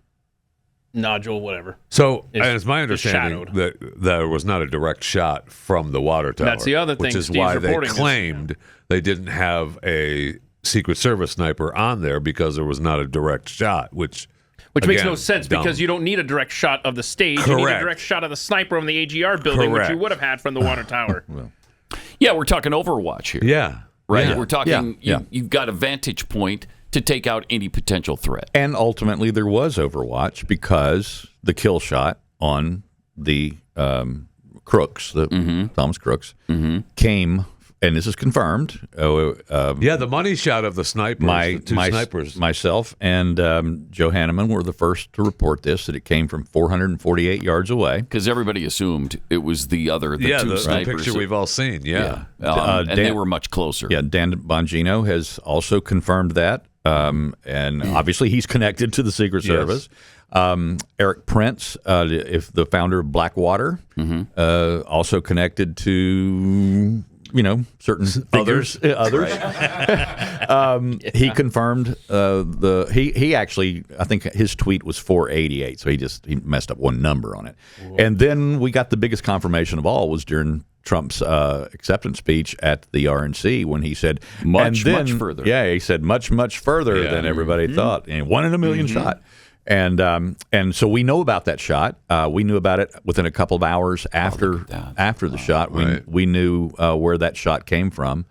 Speaker 6: nodule, whatever.
Speaker 5: So, and it's my understanding that there was not a direct shot from the water tower.
Speaker 6: That's the other thing
Speaker 5: which is
Speaker 6: Steve's
Speaker 5: why they
Speaker 6: reporting
Speaker 5: claimed they didn't have a Secret Service sniper on there because there was not a direct shot, which
Speaker 6: makes no sense because you don't need a direct shot of the stage.
Speaker 5: Correct.
Speaker 6: You need a direct shot of the sniper on the AGR building, which you would have had from the water tower.
Speaker 3: Yeah, we're talking Overwatch here.
Speaker 5: Yeah.
Speaker 3: Right?
Speaker 5: Yeah.
Speaker 3: We're talking, you've got a vantage point to take out any potential threat.
Speaker 4: And ultimately, there was Overwatch because the kill shot on the Crooks, Thomas Crooks, came, and this is confirmed.
Speaker 5: The money shot of the snipers, the two snipers.
Speaker 4: Myself and Joe Hanneman were the first to report this, that it came from 448 yards away.
Speaker 3: Because everybody assumed it was the two snipers.
Speaker 5: The picture we've all seen,
Speaker 3: and they were much closer.
Speaker 4: Yeah, Dan Bongino has also confirmed that, and obviously he's connected to the Secret Service. Eric Prince, if the founder of Blackwater, also connected to certain others. He confirmed he actually, I think his tweet was 488, so he messed up one number on it. Whoa. And then we got the biggest confirmation of all was during Trump's acceptance speech at the RNC when he said
Speaker 3: much further.
Speaker 4: Yeah, he said much further than everybody thought, and 1 in a million shot. And so we know about that shot. We knew about it within a couple of hours after the shot. We knew where that shot came from,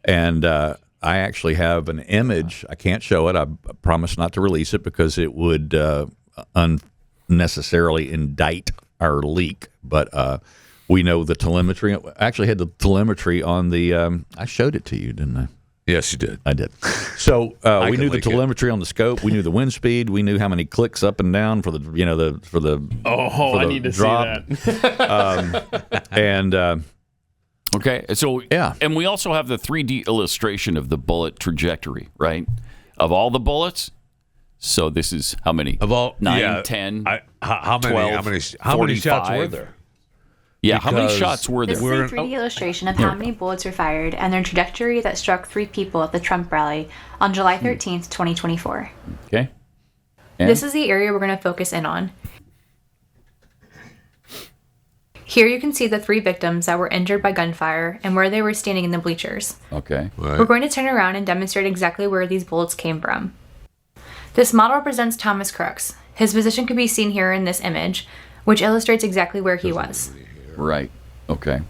Speaker 4: and I actually have an image. I can't show it. I promise not to release it because it would unnecessarily indict our leak. But we know the telemetry. I actually had the telemetry on the. I showed it to you, didn't I?
Speaker 5: Yes, you did.
Speaker 4: I did. So we
Speaker 5: can
Speaker 4: knew the
Speaker 5: link it.
Speaker 4: telemetry on the scope. We knew the wind speed. We knew how many clicks up and down for the
Speaker 6: I need to
Speaker 4: drop.
Speaker 6: see that.
Speaker 4: And
Speaker 3: Okay, so
Speaker 4: Yeah.
Speaker 3: and we also have the 3D illustration of the bullet trajectory, right? Of all the bullets. So this is how many?
Speaker 5: Of all
Speaker 3: 9, 10,
Speaker 5: how many
Speaker 3: 12,
Speaker 5: how many shots
Speaker 3: 45?
Speaker 5: were there?
Speaker 3: Yeah, how many
Speaker 5: Because
Speaker 3: shots were
Speaker 9: This
Speaker 3: there?
Speaker 9: is a 3D illustration of how many bullets were fired and their trajectory that struck 3 people at the Trump rally on July 13th, 2024.
Speaker 3: Okay. And?
Speaker 9: This is the area we're going to focus in on. Here you can see the 3 victims that were injured by gunfire and where they were standing in the bleachers.
Speaker 3: Okay.
Speaker 5: Right.
Speaker 9: We're going to turn around and demonstrate exactly where these bullets came from. This model represents Thomas Crooks. His position can be seen here in this image, which illustrates exactly where he was.
Speaker 3: Right. Okay.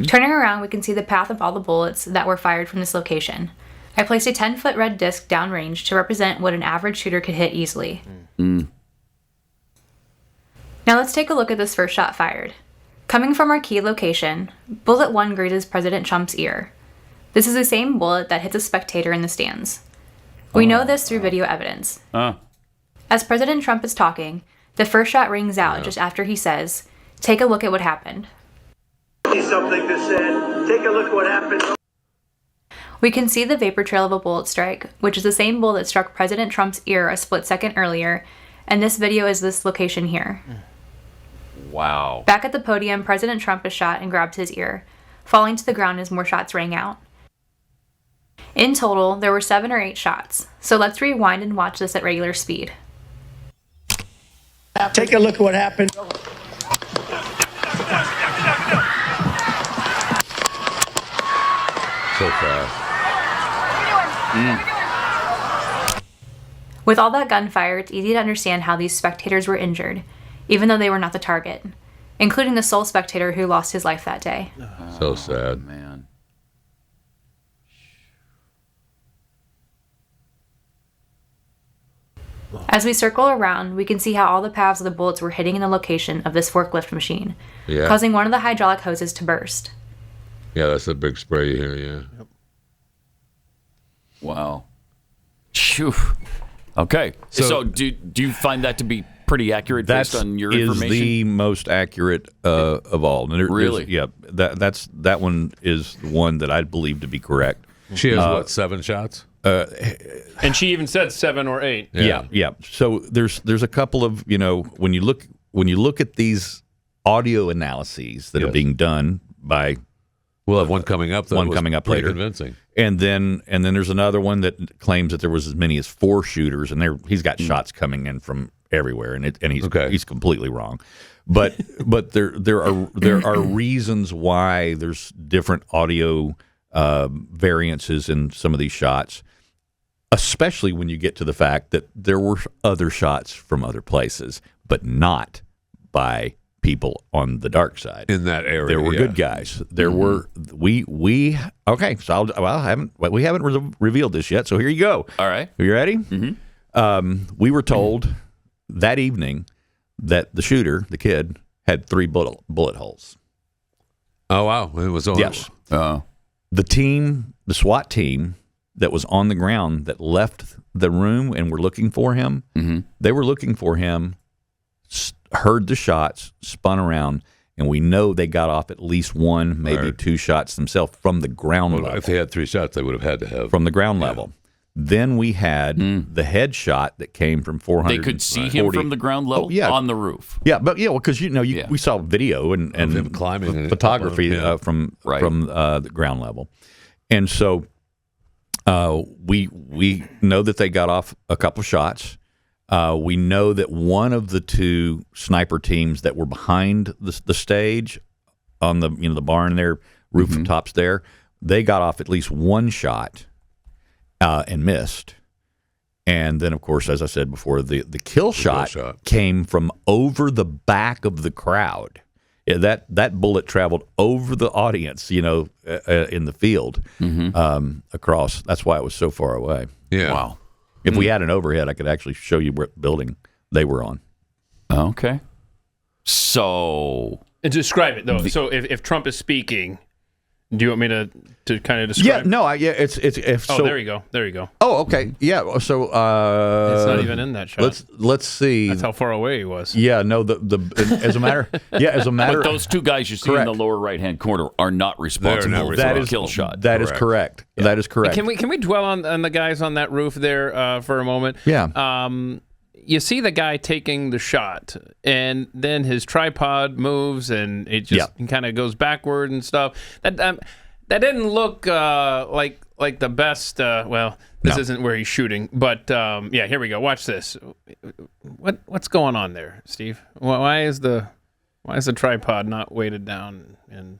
Speaker 9: Turning around, we can see the path of all the bullets that were fired from this location. I placed a 10-foot red disc downrange to represent what an average shooter could hit easily. Now let's take a look at this first shot fired. Coming from our key location, bullet 1 grazes President Trump's ear. This is the same bullet that hits a spectator in the stands. We know this through video evidence. As President Trump is talking, the first shot rings out just after he says, "Take a look at what happened."
Speaker 10: Something to say. Take a look at what happened.
Speaker 9: We can see the vapor trail of a bullet strike, which is the same bullet that struck President Trump's ear a split second earlier, and this video is this location here.
Speaker 3: Wow.
Speaker 9: Back at the podium, President Trump is shot and grabs his ear, falling to the ground as more shots rang out. In total, there were 7 or 8 shots, so let's rewind and watch this at regular speed.
Speaker 10: Take a look at what happened.
Speaker 5: So fast.
Speaker 9: With all that gunfire, it's easy to understand how these spectators were injured, even though they were not the target, including the sole spectator who lost his life that day.
Speaker 5: So sad.
Speaker 3: Man.
Speaker 9: As we circle around, we can see how all the paths of the bullets were hitting in the location of this forklift machine,
Speaker 5: Yeah.
Speaker 9: causing one of the hydraulic hoses to burst.
Speaker 5: Yeah, that's a big spray here, yeah.
Speaker 3: Wow. Phew. Okay. So do you find that to be pretty accurate based on your information?
Speaker 4: Is the most accurate of all. And
Speaker 3: Really?
Speaker 4: Yeah. That one is the one that I believe to be correct.
Speaker 5: She has 7 shots?
Speaker 6: And she even said 7 or 8.
Speaker 4: Yeah. So there's a couple of, when you look at these audio analyses that are being done by
Speaker 5: We'll have one coming up.
Speaker 4: one coming up
Speaker 5: pretty
Speaker 4: later.
Speaker 5: Convincing.
Speaker 4: And then there's another one that claims that there was as many as 4 shooters, and he's got shots coming in from everywhere, and he's completely wrong. But there are reasons why there's different audio variances in some of these shots, especially when you get to the fact that there were other shots from other places, but not by people on the dark side
Speaker 5: In that area.
Speaker 4: There were good guys. There were we okay. So we haven't revealed this yet. So here you go.
Speaker 3: All right.
Speaker 4: Are you ready? We were told that evening that the shooter, the kid, had 3 bullet holes.
Speaker 5: Oh, wow. It was on.
Speaker 4: Yes. The SWAT team that was on the ground that left the room and were looking for him. They were looking for him. Heard the shots, spun around, and we know they got off at least 1, maybe 2 shots themselves from the ground level.
Speaker 5: If they had 3 shots, they would have had to have.
Speaker 4: From the ground level. Then we had the headshot that came from 400.
Speaker 3: They could see him from the ground level on the roof.
Speaker 4: Yeah, but because we saw video and
Speaker 5: him climbing
Speaker 4: photography from the ground level, and so we know that they got off a couple shots. We know that one of the 2 sniper teams that were behind the stage on the the barn there, rooftops there, they got off at least 1 shot and missed. And then, of course, as I said before, the kill shot came from over the back of the crowd. Yeah, that bullet traveled over the audience, in the field across. That's why it was so far away.
Speaker 5: Yeah.
Speaker 3: Wow.
Speaker 4: If we had an overhead, I could actually show you what building they were on.
Speaker 3: Okay. So
Speaker 6: And describe it, though. So if Trump is speaking, Do you want me to kind of describe?
Speaker 4: Yeah, no, it's so.
Speaker 6: There you go.
Speaker 4: Oh, okay, yeah. So
Speaker 6: it's not even in that shot.
Speaker 4: Let's see.
Speaker 6: That's how far away he was.
Speaker 4: Yeah, no. As a matter.
Speaker 3: But those two guys you see in the lower right hand corner are not responsible for a kill shot.
Speaker 4: That is correct. Yeah. That is correct.
Speaker 6: Can we dwell on the guys on that roof there for a moment?
Speaker 4: Yeah.
Speaker 6: You see the guy taking the shot, and then his tripod moves, and it just kind of goes backward and stuff. That didn't look like the best. This isn't where he's shooting, but here we go. Watch this. What's going on there, Steve? Why is the tripod not weighted down? And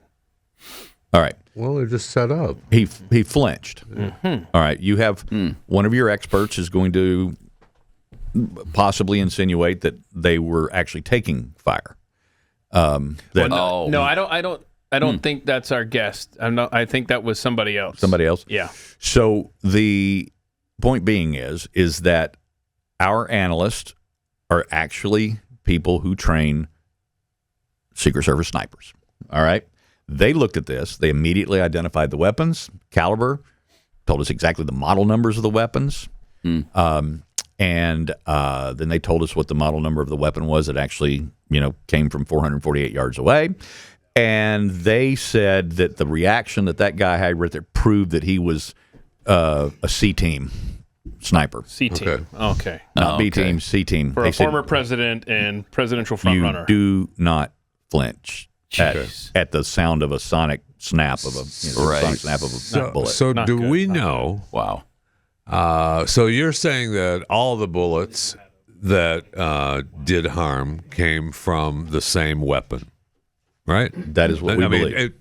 Speaker 4: all right.
Speaker 5: Well, they're just set up.
Speaker 4: He flinched. Mm-hmm. All right. You have one of your experts is going to possibly insinuate that they were actually taking fire.
Speaker 6: No, I don't think that's our guest. I think that was somebody else.
Speaker 4: Somebody else?
Speaker 6: Yeah.
Speaker 4: So the point being is that our analysts are actually people who train Secret Service snipers. All right? They looked at this. They immediately identified the weapons, caliber, told us exactly the model numbers of the weapons. And then they told us what the model number of the weapon was. It actually, came from 448 yards away. And they said that the reaction that guy had right there proved that he was a C-team sniper.
Speaker 6: C-team. Okay.
Speaker 4: Not B-team, C-team.
Speaker 6: For a former president and presidential frontrunner.
Speaker 4: You do not flinch at the sound of a sonic snap of a bullet.
Speaker 5: So do we know?
Speaker 3: Wow.
Speaker 5: So you're saying that all the bullets that did harm came from the same weapon, right?
Speaker 4: That is what we believe.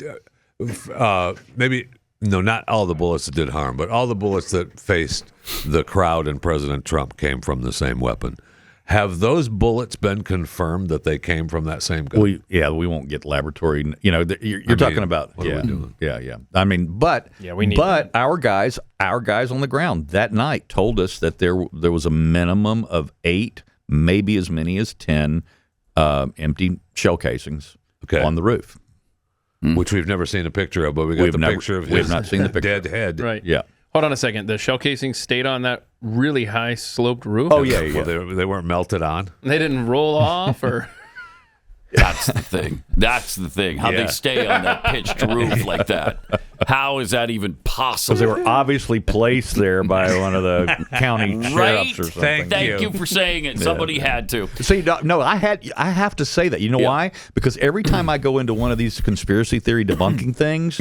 Speaker 5: Maybe not all the bullets that did harm, but all the bullets that faced the crowd and President Trump came from the same weapon. Have those bullets been confirmed that they came from that same gun?
Speaker 4: We won't get laboratory. You're talking about.
Speaker 5: What are we doing?
Speaker 4: Yeah. I mean, but our guys on the ground that night told us that there was a minimum of 8, maybe as many as 10 empty shell casings on the roof,
Speaker 5: which we've never seen a picture of. But we got picture of his
Speaker 4: not seen the picture.
Speaker 5: dead head.
Speaker 6: Right.
Speaker 4: Yeah.
Speaker 6: Hold on a second. The shell casing stayed on that really high sloped roof?
Speaker 4: Oh, yeah.
Speaker 5: Well, they weren't melted on.
Speaker 6: They didn't roll off, or?
Speaker 3: That's the thing. How they stay on that pitched roof like that. How is that even possible?
Speaker 4: Because they were obviously placed there by one of the county sheriffs or something.
Speaker 3: Thank you for saying it. Somebody had to.
Speaker 4: See, no, I have to say that. You know why? Because every time I go into one of these conspiracy theory debunking things,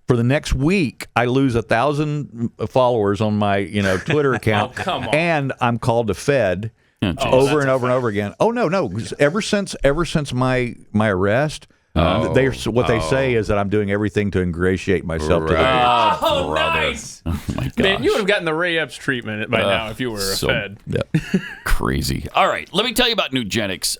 Speaker 4: for the next week, I lose 1,000 followers on my Twitter account, and I'm called to Fed over and over again. Oh no! Ever since my arrest, they say is that I'm doing everything to ingratiate myself to the
Speaker 6: nice!
Speaker 3: Oh my gosh.
Speaker 6: Man, you would have gotten the Ray Epps treatment by now if you were a Fed.
Speaker 4: Yep.
Speaker 3: Crazy. All right, let me tell you about Nugenix.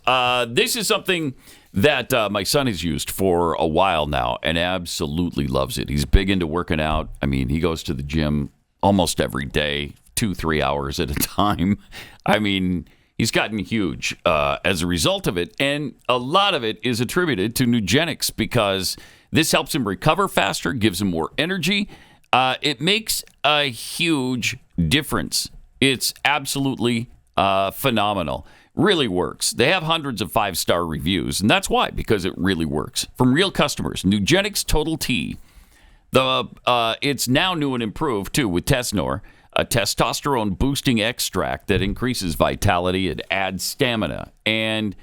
Speaker 3: This is something that my son has used for a while now and absolutely loves it. He's big into working out. I mean, he goes to the gym almost every day, 2-3 hours at a time. I mean, he's gotten huge as a result of it, and a lot of it is attributed to Nugenix because this helps him recover faster, gives him more energy. It makes a huge difference. It's absolutely phenomenal. Really works. They have hundreds of 5-star reviews, and that's why, because it really works. From real customers, Nugenix Total T. It's now new and improved, too, with Tesnor, a testosterone-boosting extract that increases vitality, it adds stamina, and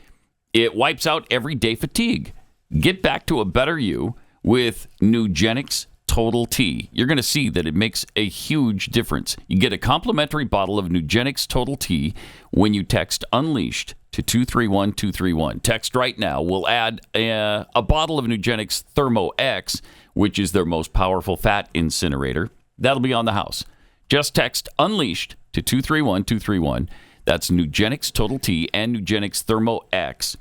Speaker 3: it wipes out everyday fatigue. Get back to a better you with Nugenix Total T. You're going to see that it makes a huge difference. You get a complimentary bottle of Nugenix Total T when you text Unleashed to 231-231. Text right now. We'll add a bottle of Nugenix Thermo X, which is their most powerful fat incinerator. That'll be on the house. Just text Unleashed to 231-231. That's Nugenix Total T and Nugenix Thermo X.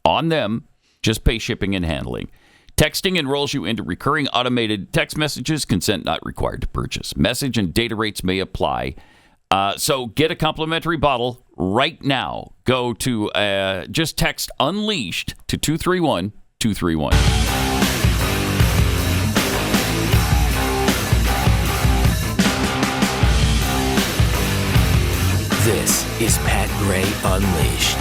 Speaker 3: On them, just pay shipping and handling. Texting enrolls you into recurring automated text messages. Consent not required to purchase. Message and data rates may apply. So get a complimentary bottle right now. Go to just text Unleashed to 231-231.
Speaker 11: This is Pat Gray Unleashed.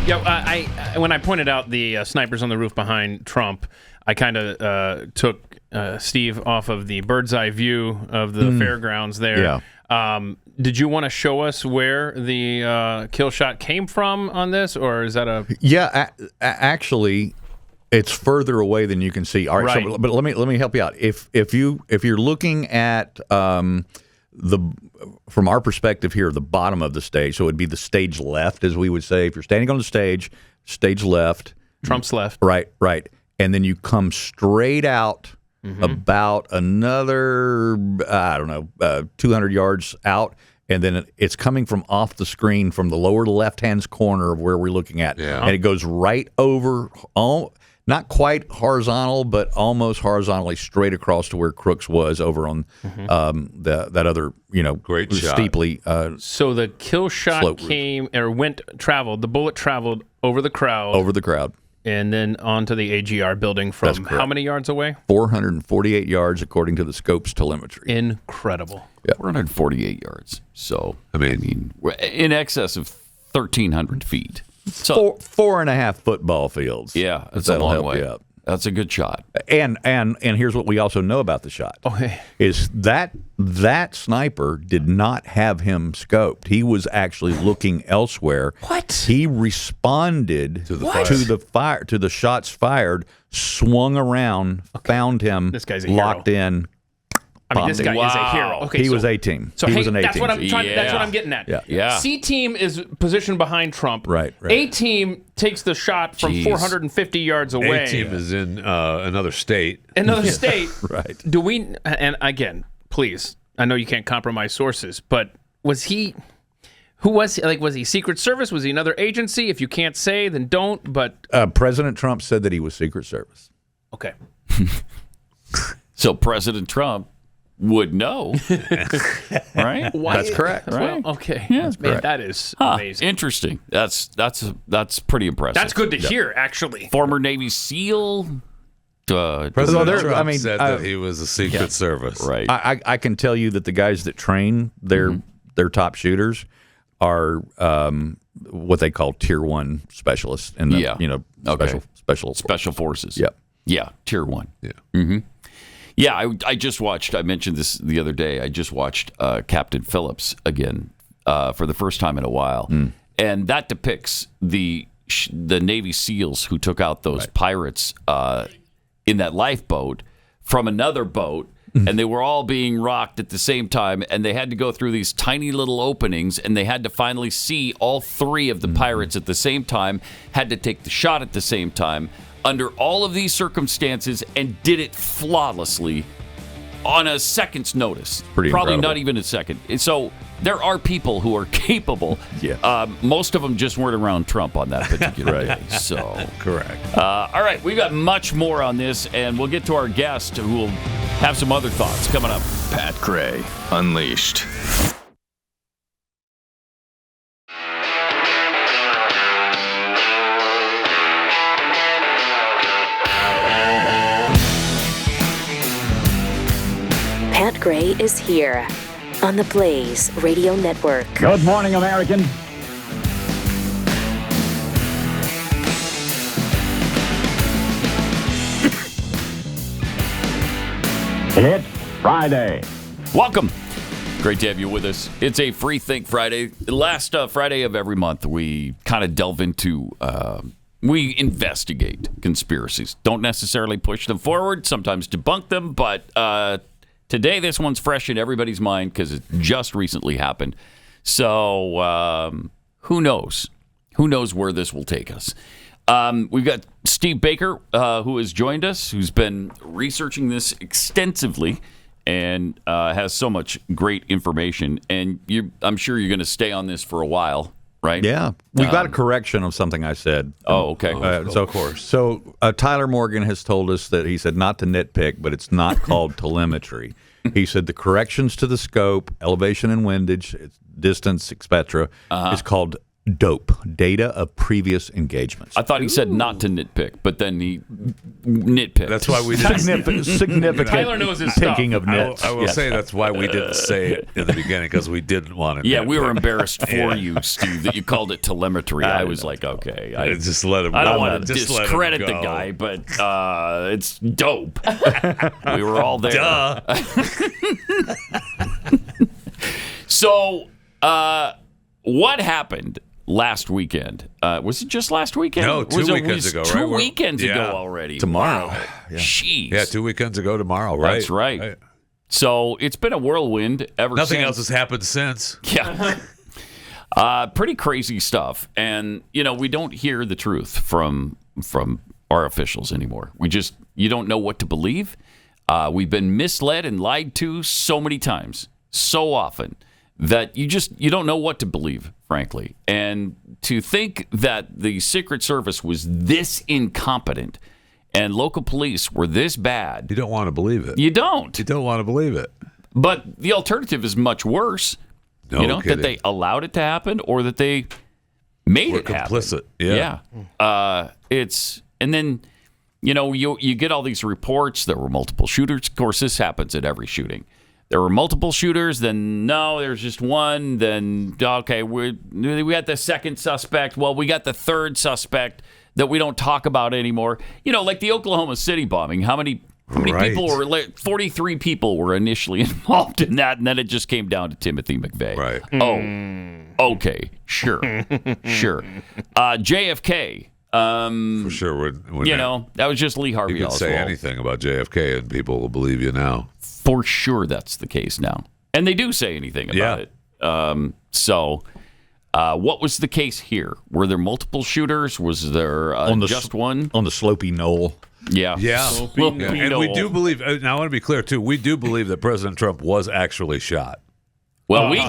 Speaker 6: Yeah, when I pointed out the snipers on the roof behind Trump, I kind of took Steve off of the bird's eye view of the fairgrounds there. Yeah. Did you want to show us where the kill shot came from on this, or is that a? Yeah,
Speaker 4: actually, it's further away than you can see. All right, so, but let me help you out. If you're looking at from our perspective here, the bottom of the stage, so it would be the stage left, as we would say. If you're standing on the stage left,
Speaker 6: Trump's left,
Speaker 4: right, and then you come straight out about another 200 yards out. And then it's coming from off the screen from the lower left-hand corner of where we're looking at. Yeah. And it goes right over, not quite horizontal, but almost horizontally straight across to where Crooks was over on that other,
Speaker 5: great shot.
Speaker 4: Steeply.
Speaker 6: So the kill shot traveled, the bullet traveled over the crowd.
Speaker 4: Over the crowd.
Speaker 6: And then onto the AGR building from how many yards away?
Speaker 4: 448 yards, according to the scope's telemetry.
Speaker 6: Incredible.
Speaker 3: Yeah. 448 yards. So, I mean, in excess of 1,300 feet.
Speaker 4: So, 4.5 football fields.
Speaker 3: Yeah, that's a long way. That's a good shot.
Speaker 4: And here's what we also know about the shot.
Speaker 6: Okay.
Speaker 4: Is that sniper did not have him scoped. He was actually looking elsewhere.
Speaker 6: What?
Speaker 4: He responded to the shots fired, swung around, found him,
Speaker 6: this guy's a
Speaker 4: locked
Speaker 6: hero.
Speaker 4: in.
Speaker 6: I mean, this guy is a hero. Okay,
Speaker 4: he was A-team.
Speaker 6: So
Speaker 4: he was an A-team.
Speaker 6: That's what I'm trying. That's what I'm getting at.
Speaker 4: Yeah.
Speaker 6: C-team is positioned behind Trump.
Speaker 4: Right.
Speaker 6: A-team takes the shot from 450 yards away.
Speaker 5: A-team is in another state.
Speaker 6: Another state.
Speaker 4: Right.
Speaker 6: Do we? And again, please, I know you can't compromise sources, but was he? Who was he? Like, was he Secret Service? Was he another agency? If you can't say, then don't. But
Speaker 4: President Trump said that he was Secret Service.
Speaker 6: Okay.
Speaker 3: So President Trump would know, right?
Speaker 4: That's correct.
Speaker 6: Right? Well, okay.
Speaker 3: Yeah,
Speaker 6: man, that is amazing.
Speaker 3: Interesting. That's pretty impressive.
Speaker 6: That's good to hear, actually.
Speaker 3: Former Navy SEAL.
Speaker 5: President Trump said that he was a Secret Service.
Speaker 3: Right.
Speaker 4: I can tell you that the guys that train their top shooters are what they call Tier 1 specialists in the
Speaker 3: special forces.
Speaker 4: Yep.
Speaker 3: Yeah, Tier 1.
Speaker 5: Yeah.
Speaker 3: Mm-hmm. Yeah, I just watched, I mentioned this the other day, I just watched Captain Phillips again for the first time in a while. And that depicts the Navy SEALs who took out those pirates in that lifeboat from another boat. And they were all being rocked at the same time. And they had to go through these tiny little openings. And they had to finally see all three of the pirates at the same time, had to take the shot at the same time. Under all of these circumstances, and did it flawlessly on a second's notice.
Speaker 4: Probably incredible.
Speaker 3: Not even a second. So there are people who are capable.
Speaker 4: Yeah.
Speaker 3: Most of them just weren't around Trump on that particular day. So
Speaker 5: correct.
Speaker 3: All right, we've got much more on this, and we'll get to our guest who will have some other thoughts coming up.
Speaker 8: Pat Gray Unleashed.
Speaker 1: Pat Gray is here on the Blaze Radio Network.
Speaker 2: Good morning, American. It's Friday.
Speaker 3: Welcome. Great to have you with us. It's a Free Think Friday. The last Friday of every month, we kind of delve into, we investigate conspiracies. Don't necessarily push them forward, sometimes debunk them, but today this one's fresh in everybody's mind because it just recently happened. So who knows? Who knows where this will take us? We've got Steve Baker, who has joined us, who's been researching this extensively and has so much great information. And I'm sure you're going to stay on this for a while, right?
Speaker 4: Yeah. We've got a correction of something I said.
Speaker 3: Oh, okay.
Speaker 4: Of course. So Tyler Morgan has told us that he said not to nitpick, but it's not called telemetry. He said the corrections to the scope, elevation and windage, distance, etc., is called Dope. Data of previous engagements.
Speaker 3: I thought he said not to nitpick, but then he nitpicked.
Speaker 5: That's why we didn't.
Speaker 4: Significant
Speaker 6: Tyler knows his stuff.
Speaker 4: picking of nits.
Speaker 5: I will say that's why we didn't say it in the beginning, because we didn't want to.
Speaker 3: Yeah, we were embarrassed for you, Steve, that you called it telemetry. I was like, okay. I
Speaker 5: just let him go.
Speaker 3: I don't want to
Speaker 5: Just let him
Speaker 3: discredit the
Speaker 5: go.
Speaker 3: guy, but it's dope. We were all there.
Speaker 5: Duh.
Speaker 3: So, what happened last weekend? Was it just last weekend?
Speaker 5: No, 2 weekends ago, right?
Speaker 3: 2 weekends ago already.
Speaker 4: Tomorrow.
Speaker 3: Wow. Jeez.
Speaker 5: Yeah, 2 weekends ago tomorrow, right?
Speaker 3: That's right. So it's been a whirlwind ever since.
Speaker 5: Nothing else has happened since.
Speaker 3: Yeah. Pretty crazy stuff. And, we don't hear the truth from our officials anymore. You don't know what to believe. We've been misled and lied to so many times, so often, that you don't know what to believe, frankly. And to think that the Secret Service was this incompetent and local police were this bad.
Speaker 5: You don't want to believe it.
Speaker 3: You don't.
Speaker 5: You don't want to believe it.
Speaker 3: But the alternative is much worse.
Speaker 5: No kidding.
Speaker 3: That they allowed it to happen or that they made it happen.
Speaker 5: Complicit. Yeah.
Speaker 3: And then, you get all these reports. There were multiple shooters. Of course, this happens at every shooting. There were multiple shooters, then no, there's just one, then, okay, we got the second suspect. Well, we got the third suspect that we don't talk about anymore. Like the Oklahoma City bombing. How many people were, 43 people were initially involved in that, and then it just came down to Timothy McVeigh.
Speaker 5: Right.
Speaker 3: Oh, okay, sure. JFK.
Speaker 5: For sure.
Speaker 3: That was just Lee Harvey
Speaker 5: You can say
Speaker 3: Oswald.
Speaker 5: anything about JFK and people will believe you now.
Speaker 3: For sure that's the case now. And they do say anything about it. What was the case here? Were there multiple shooters? Was there just one?
Speaker 4: On the slopey knoll.
Speaker 3: Yeah.
Speaker 5: And we do believe, now I want to be clear too, we do believe that President Trump was actually shot.
Speaker 3: Well, we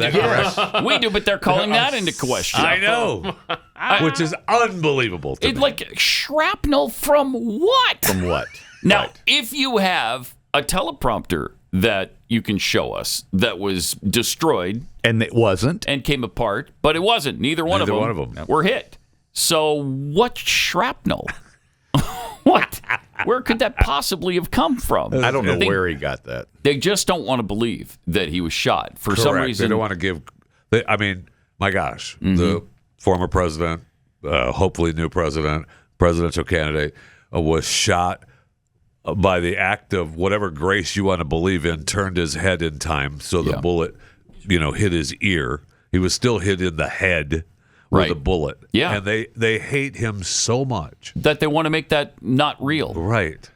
Speaker 3: do, but they're calling that into question.
Speaker 5: I know. Which is unbelievable to me.
Speaker 3: Like shrapnel from what?
Speaker 4: From what?
Speaker 3: Now, if you have a teleprompter that you can show us that was destroyed.
Speaker 4: And it wasn't.
Speaker 3: And came apart, but it wasn't. Neither one of them were hit. So what shrapnel? What? Where could that possibly have come from?
Speaker 4: I don't know where he got that.
Speaker 3: They just don't want to believe that he was shot. For some reason.
Speaker 5: They don't want to give... my gosh. The former president, hopefully new presidential candidate, was shot by the act of whatever grace you want to believe in, turned his head in time so the bullet, hit his ear. He was still hit in the head with a bullet. Yeah. And they hate him so much.
Speaker 3: That they want to make that not real.
Speaker 5: Right.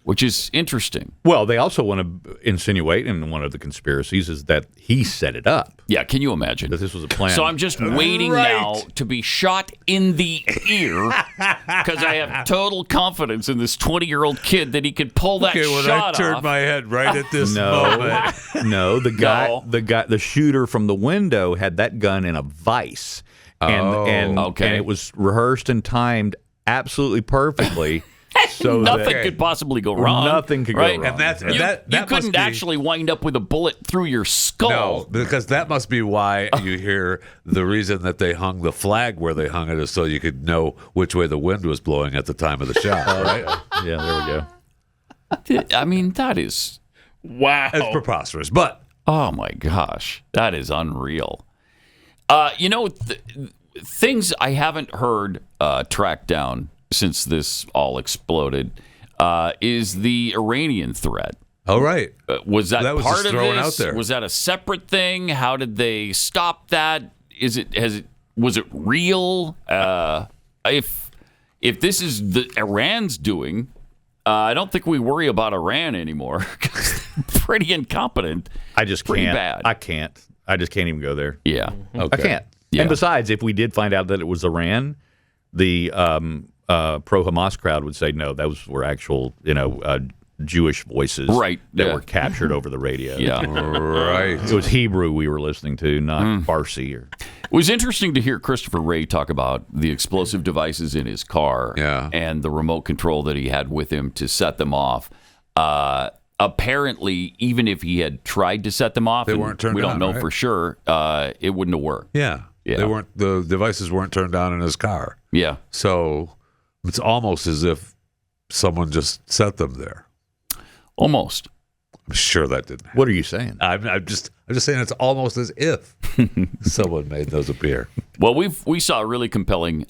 Speaker 3: Which is interesting.
Speaker 4: Well, they also want to insinuate, and one of the conspiracies is that he set it up.
Speaker 3: Yeah, can you imagine?
Speaker 4: That this was a plan.
Speaker 3: So I'm just waiting now to be shot in the ear because I have total confidence in this 20-year-old kid that he could pull that shot off.
Speaker 5: I turned my head right at this moment.
Speaker 4: No, the shooter from the window had that gun in a vise. And it was rehearsed and timed absolutely perfectly. So
Speaker 3: nothing could possibly go wrong.
Speaker 4: Nothing could go wrong.
Speaker 5: And that
Speaker 3: you couldn't actually wind up with a bullet through your skull.
Speaker 5: No, because that must be why you hear the reason that they hung the flag where they hung it is so you could know which way the wind was blowing at the time of the shot. Right?
Speaker 4: Yeah, there we go.
Speaker 3: I mean, that is...
Speaker 6: Wow.
Speaker 5: It's preposterous, but...
Speaker 3: Oh, my gosh. That is unreal. Things I haven't heard tracked down since this all exploded is the Iranian threat.
Speaker 5: Oh, right.
Speaker 3: Was that
Speaker 5: was
Speaker 3: part
Speaker 5: just
Speaker 3: of
Speaker 5: thrown
Speaker 3: this?
Speaker 5: out there.
Speaker 3: Was that a separate thing? How did they stop that? Was it real? If this is the Iran's doing, I don't think we worry about Iran anymore. Pretty incompetent.
Speaker 4: I just
Speaker 3: pretty
Speaker 4: can't.
Speaker 3: Bad.
Speaker 4: I can't. I just can't even go there.
Speaker 3: Yeah.
Speaker 5: Okay.
Speaker 4: I can't.
Speaker 3: Yeah.
Speaker 4: And besides, if we did find out that it was Iran, the pro-Hamas crowd would say, no, those were actual, Jewish voices that were captured over the radio.
Speaker 3: Yeah.
Speaker 5: Right.
Speaker 4: It was Hebrew we were listening to, not Farsi.
Speaker 3: It was interesting to hear Christopher Wray talk about the explosive devices in his car and the remote control that he had with him to set them off. Apparently, even if he had tried to set them off,
Speaker 5: they weren't turned on.
Speaker 3: We don't know for sure. It wouldn't have worked.
Speaker 5: Yeah.
Speaker 3: Yeah.
Speaker 5: The devices weren't turned on in his car.
Speaker 3: Yeah.
Speaker 5: So it's almost as if someone just set them there.
Speaker 3: Almost.
Speaker 5: I'm sure that didn't happen.
Speaker 4: What are you saying?
Speaker 5: I'm just saying it's almost as if someone made those appear.
Speaker 3: Well, we saw a really compelling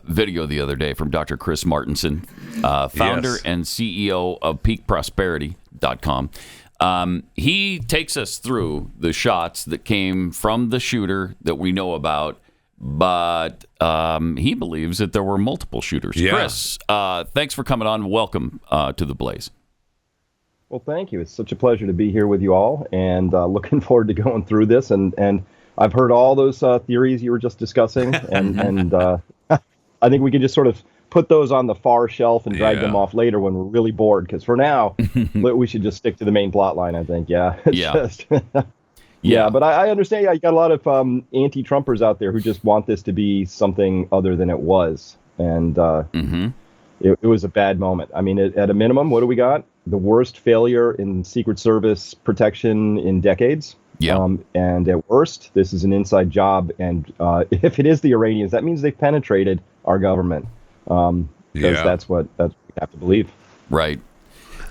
Speaker 3: video the other day from Dr. Chris Martenson, founder and CEO of peakprosperity.com. He takes us through the shots that came from the shooter that we know about, but he believes that there were multiple shooters.
Speaker 5: Yeah.
Speaker 3: Chris, thanks for coming on. Welcome to The Blaze.
Speaker 12: Well, thank you. It's such a pleasure to be here with you all, and looking forward to going through this. And I've heard all those theories you were just discussing, and I think we can just sort of put those on the far shelf and drag them off later when we're really bored. Because for now, we should just stick to the main plot line, I think. Yeah. Yeah, but I understand. You got a lot of anti-Trumpers out there who just want this to be something other than it was, and it was a bad moment. I mean, at a minimum, what do we got? The worst failure in Secret Service protection in decades.
Speaker 3: Yeah.
Speaker 12: And at worst, this is an inside job. And if it is the Iranians, that means they've penetrated our government. Because that's what we have to believe.
Speaker 3: Right.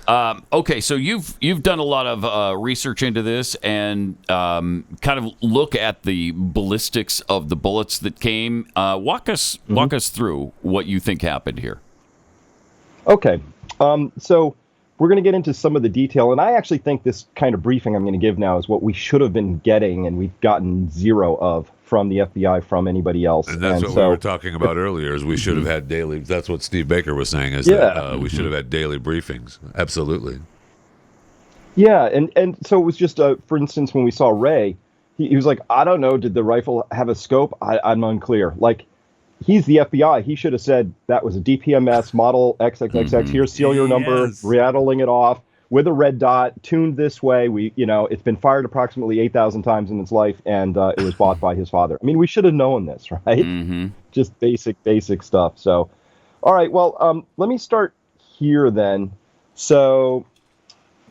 Speaker 3: Okay, so you've done a lot of research into this and kind of look at the ballistics of the bullets that came. Walk us through what you think happened here.
Speaker 12: Okay. So we're going to get into some of the detail, and I actually think this kind of briefing I'm going to give now is what we should have been getting, and we've gotten zero of from the FBI, from anybody else.
Speaker 5: And that's what we were talking about earlier, is we should have had daily, that's what Steve Baker was saying, is that we should have had daily briefings. Absolutely.
Speaker 12: Yeah, and so it was just, for instance, when we saw Ray, he was like, I don't know, did the rifle have a scope? I'm unclear. Like, he's the FBI. He should have said that was a DPMS model XXXX. Here's serial number, rattling it off with a red dot, tuned this way. It's been fired approximately 8,000 times in its life, and it was bought by his father. I mean, we should have known this, right? Just basic stuff. So, all right. Well, let me start here then. So,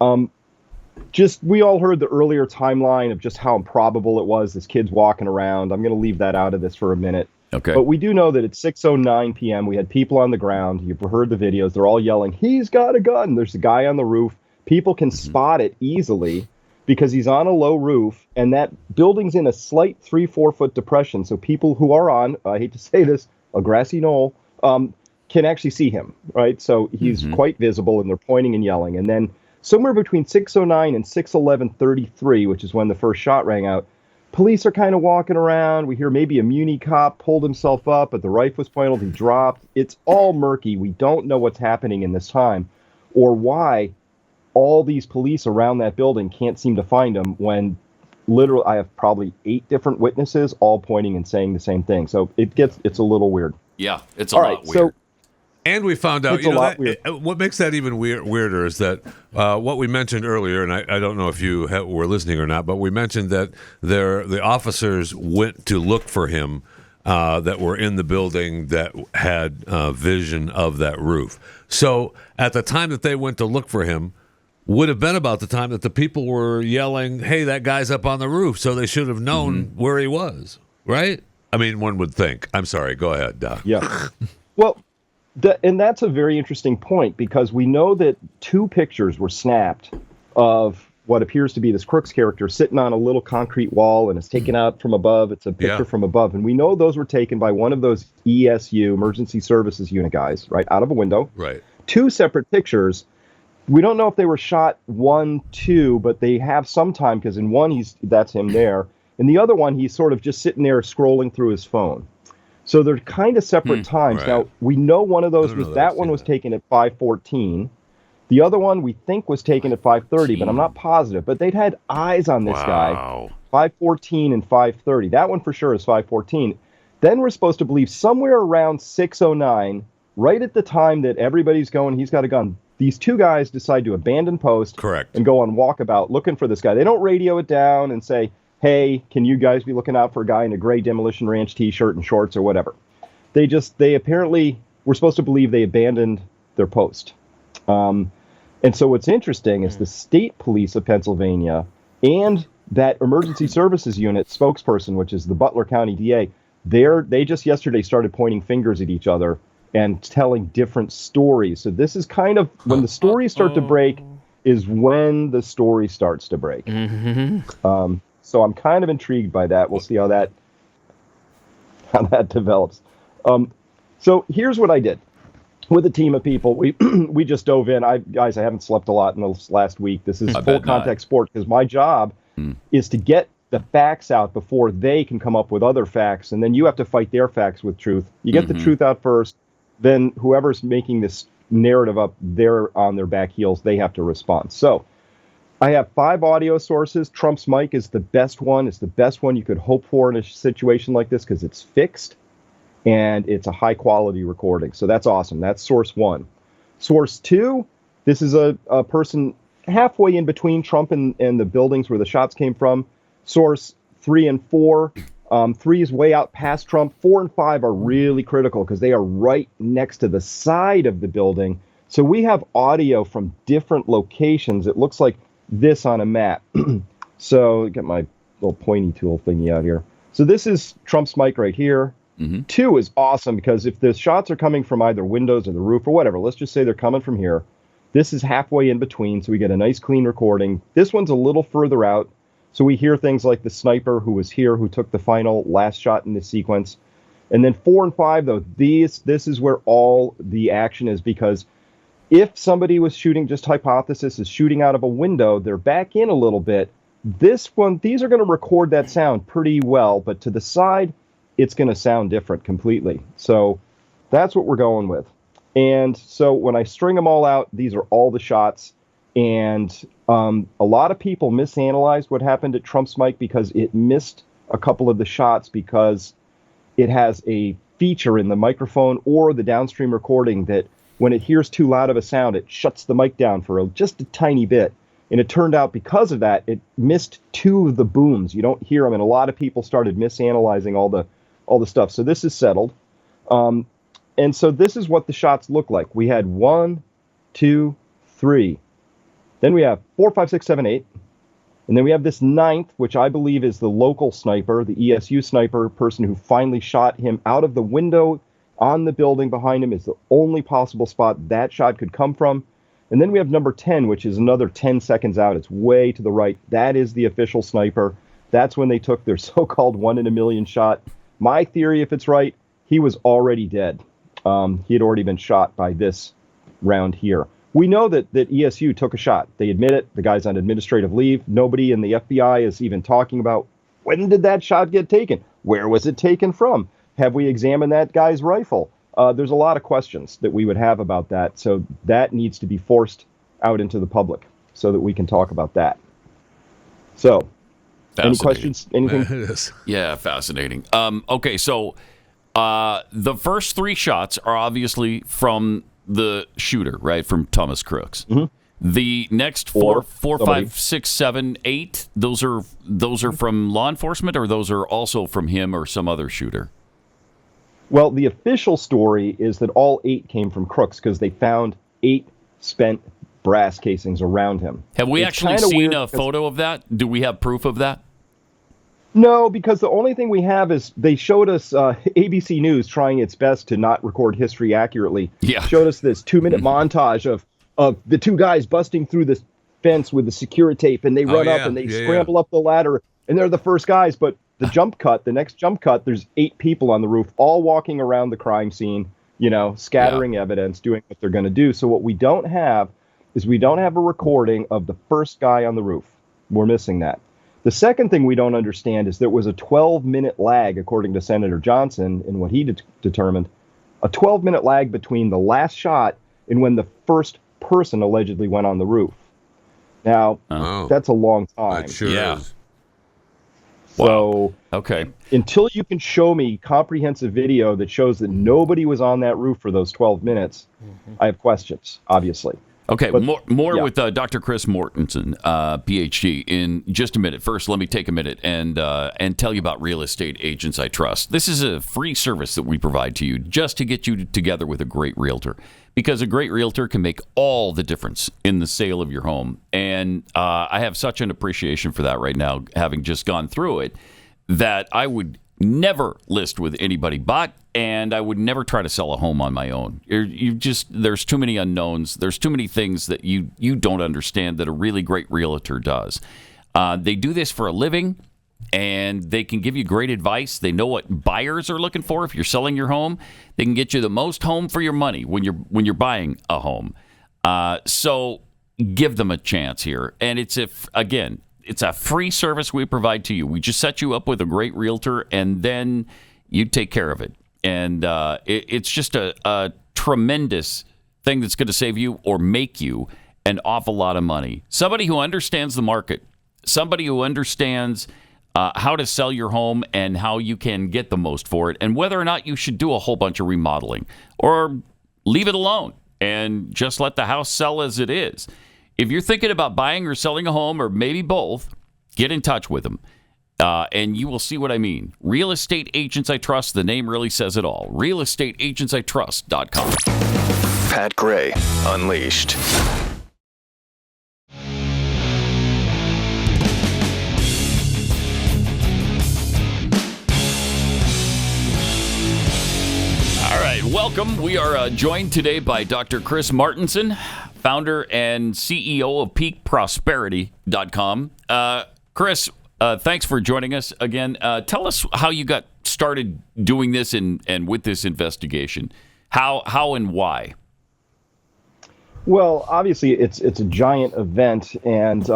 Speaker 12: we all heard the earlier timeline of just how improbable it was. This kid's walking around. I'm going to leave that out of this for a minute.
Speaker 3: Okay.
Speaker 12: But we do know that at 6:09 p.m. we had people on the ground. You've heard the videos. They're all yelling, "He's got a gun." There's a guy on the roof. People can spot it easily because he's on a low roof, and that building's in a slight 3-4 foot depression. So people who are on, I hate to say this, a grassy knoll, can actually see him, right? So he's quite visible, and they're pointing and yelling. And then somewhere between 6:09 and 6:11:33, which is when the first shot rang out, police are kind of walking around. We hear maybe a Muni cop pulled himself up, but the rifle was pointed. He dropped. It's all murky. We don't know what's happening in this time or why all these police around that building can't seem to find him when literally I have probably 8 different witnesses all pointing and saying the same thing. So it's a little weird.
Speaker 3: Yeah, it's a lot weird.
Speaker 5: And we found out, what makes that even weirder is that what we mentioned earlier, and I don't know if you were listening or not, but we mentioned that the officers went to look for him that were in the building that had vision of that roof. So at the time that they went to look for him would have been about the time that the people were yelling, "Hey, that guy's up on the roof," so they should have known where he was, right? I mean, one would think. I'm sorry. Go ahead, Doc.
Speaker 12: Yeah. Well, and that's a very interesting point, because we know that 2 pictures were snapped of what appears to be this Crooks character sitting on a little concrete wall, and it's taken out from above. It's a picture from above. And we know those were taken by one of those ESU, Emergency Services Unit guys, right, out of a window.
Speaker 5: Right.
Speaker 12: 2 separate pictures. We don't know if they were shot 1, 2, but they have some time, because in one, that's him there. In the other one, he's sort of just sitting there scrolling through his phone. So they're kind of separate times.
Speaker 5: Right.
Speaker 12: Now, we know one of those was that one was taken at 5:14. The other one we think was taken at 5:30, but I'm not positive. But they'd had eyes on this guy. 5:14 and 5:30. That one for sure is 5:14. Then we're supposed to believe somewhere around 6:09, right at the time that everybody's going, he's got a gun, these 2 guys decide to abandon post.
Speaker 5: Correct.
Speaker 12: And go on walkabout looking for this guy. They don't radio it down and say, "Hey, can you guys be looking out for a guy in a gray Demolition Ranch t-shirt and shorts," or whatever. They apparently, we're supposed to believe they abandoned their post. And so what's interesting is the state police of Pennsylvania and that emergency services unit spokesperson, which is the Butler County DA, They just yesterday started pointing fingers at each other and telling different stories. So this is kind of when the stories start to break is when the story starts to break. So I'm kind of intrigued by that. We'll see how that develops. So here's what I did with a team of people. We just dove in. I haven't slept a lot in this last week. This is full contact sport because my job is to get the facts out before they can come up with other facts, and then you have to fight their facts with truth. You get the truth out first, then whoever's making this narrative up, they're on their back heels. They have to respond. So I have 5 audio sources. Trump's mic is the best one. It's the best one you could hope for in a situation like this because it's fixed and it's a high quality recording. So that's awesome. That's source 1. Source 2, this is a person halfway in between Trump and the buildings where the shots came from. Source 3 and 4. 3 is way out past Trump. 4 and 5 are really critical because they are right next to the side of the building. So we have audio from different locations. It looks like this on a map. So get my little pointy tool thingy out here. So this is Trump's mic right here. 2 is awesome because if the shots are coming from either windows or the roof or whatever, let's just say they're coming from here. This is halfway in between, so we get a nice clean recording. This one's a little further out. So we hear things like the sniper who was here, who took the final last shot in the sequence. And then 4 and 5, though, this is where all the action is, because if somebody was shooting, just hypothesis, is shooting out of a window, they're back in a little bit. These are going to record that sound pretty well, but to the side, it's going to sound different completely. So that's what we're going with. And so when I string them all out, these are all the shots. And a lot of people misanalyzed what happened at Trump's mic because it missed a couple of the shots because it has a feature in the microphone or the downstream recording that when it hears too loud of a sound, it shuts the mic down for just a tiny bit. And it turned out because of that, it missed 2 of the booms. You don't hear them. And a lot of people started misanalyzing all the stuff. So this is settled. And so this is what the shots look like. We had 1, 2, 3. Then we have 4, 5, 6, 7, 8. And then we have this 9th, which I believe is the local sniper, the ESU sniper person who finally shot him out of the window on the building behind him is the only possible spot that shot could come from. And then we have number 10, which is another 10 seconds out. It's way to the right. That is the official sniper. That's when they took their so-called 1 in a million shot. My theory, if it's right, he was already dead. He had already been shot by this round here. We know that ESU took a shot. They admit it. The guy's on administrative leave. Nobody in the FBI is even talking about when did that shot get taken? Where was it taken from? Have we examined that guy's rifle? There's a lot of questions that we would have about that. So that needs to be forced out into the public so that we can talk about that. So, any questions? Anything?
Speaker 3: Yeah, fascinating. Okay, so the first 3 shots are obviously from the shooter, right? From Thomas Crooks. The next 4, 5, 6, 7, 8, those are from law enforcement, or those are also from him or some other shooter?
Speaker 12: Well, the official story is that all 8 came from Crooks because they found 8 spent brass casings around him.
Speaker 3: Have we actually seen a photo of that? Do we have proof of that?
Speaker 12: No, because the only thing we have is they showed us ABC News trying its best to not record history accurately.
Speaker 3: Yeah.
Speaker 12: Showed us this 2-minute montage of the 2 guys busting through this fence with the security tape, and they run up and they scramble up the ladder, and they're the first guys. But the next jump cut, there's 8 people on the roof, all walking around the crime scene, scattering evidence, doing what they're going to do. So what we don't have is we don't have a recording of the first guy on the roof. We're missing that. The second thing we don't understand is there was a 12-minute lag, according to Senator Johnson, in what he determined, a 12-minute lag between the last shot and when the first person allegedly went on the roof. Now, that's a long time.
Speaker 5: That sure is.
Speaker 12: So,
Speaker 3: okay.
Speaker 12: Until you can show me comprehensive video that shows that nobody was on that roof for those 12 minutes, I have questions, obviously.
Speaker 3: Okay, but, more with Dr. Chris Martenson, PhD, in just a minute. First, let me take a minute and tell you about Real Estate Agents I Trust. This is a free service that we provide to you just to get you together with a great realtor, because a great realtor can make all the difference in the sale of your home. And I have such an appreciation for that right now, having just gone through it, that I would never list with anybody but, and I would never try to sell a home on my own. There's too many unknowns. There's too many things that you don't understand that a really great realtor does. They do this for a living, and they can give you great advice. They know what buyers are looking for. If you're selling your home, they can get you the most home for your money when you're buying a home. So give them a chance here. And it's a free service we provide to you. We just set you up with a great realtor, and then you take care of it. And it's just a tremendous thing that's going to save you or make you an awful lot of money. Somebody who understands the market, somebody who understands how to sell your home and how you can get the most for it, and whether or not you should do a whole bunch of remodeling or leave it alone and just let the house sell as it is. If you're thinking about buying or selling a home, or maybe both, get in touch with them, and you will see what I mean. Real Estate Agents I Trust, the name really says it all. realestateagentsitrust.com.
Speaker 8: Pat Gray Unleashed.
Speaker 3: All right, welcome. We are joined today by Dr. Chris Martenson, founder and CEO of peakprosperity.com. Chris, thanks for joining us again. Tell us how you got started doing this and with this investigation. How and why?
Speaker 12: Well, obviously, it's a giant event, and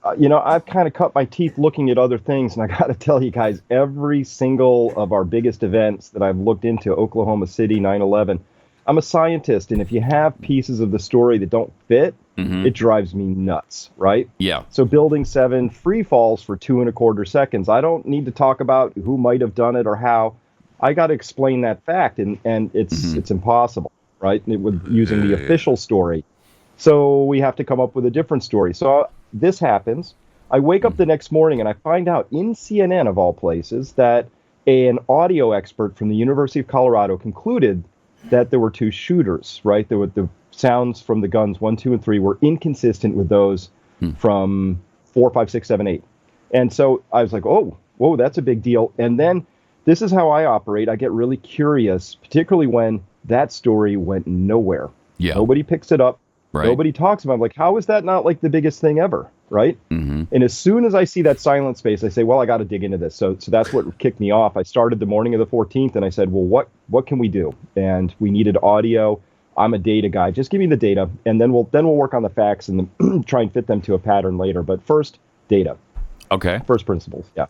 Speaker 12: I've kind of cut my teeth looking at other things, and I got to tell you guys, every single of our biggest events that I've looked into, Oklahoma City, 9/11, I'm a scientist, and if you have pieces of the story that don't fit, it drives me nuts, right?
Speaker 3: Yeah.
Speaker 12: So Building 7 free falls for 2.25 seconds. I don't need to talk about who might have done it or how. I got to explain that fact, and it's impossible, right? With using the official story. So we have to come up with a different story. So this happens. I wake up the next morning and I find out in CNN, of all places, that an audio expert from the University of Colorado concluded that there were two shooters, right? There were the sounds from the guns 1, 2, and 3 were inconsistent with those from 4, 5, 6, 7, 8. And so I was like, whoa, that's a big deal. And then this is how I operate. I get really curious, particularly when that story went nowhere.
Speaker 3: Yeah.
Speaker 12: Nobody picks it up.
Speaker 3: Right.
Speaker 12: Nobody talks about it. I'm like, how is that not like the biggest thing ever, right? And as soon as I see that silent space, I say, well, I got to dig into this. So that's what kicked me off. I started the morning of the 14th, and I said, well, what can we do? And we needed audio. I'm a data guy. Just give me the data, and then we'll work on the facts and try and fit them to a pattern later. But first, data.
Speaker 3: Okay.
Speaker 12: First principles. Yeah.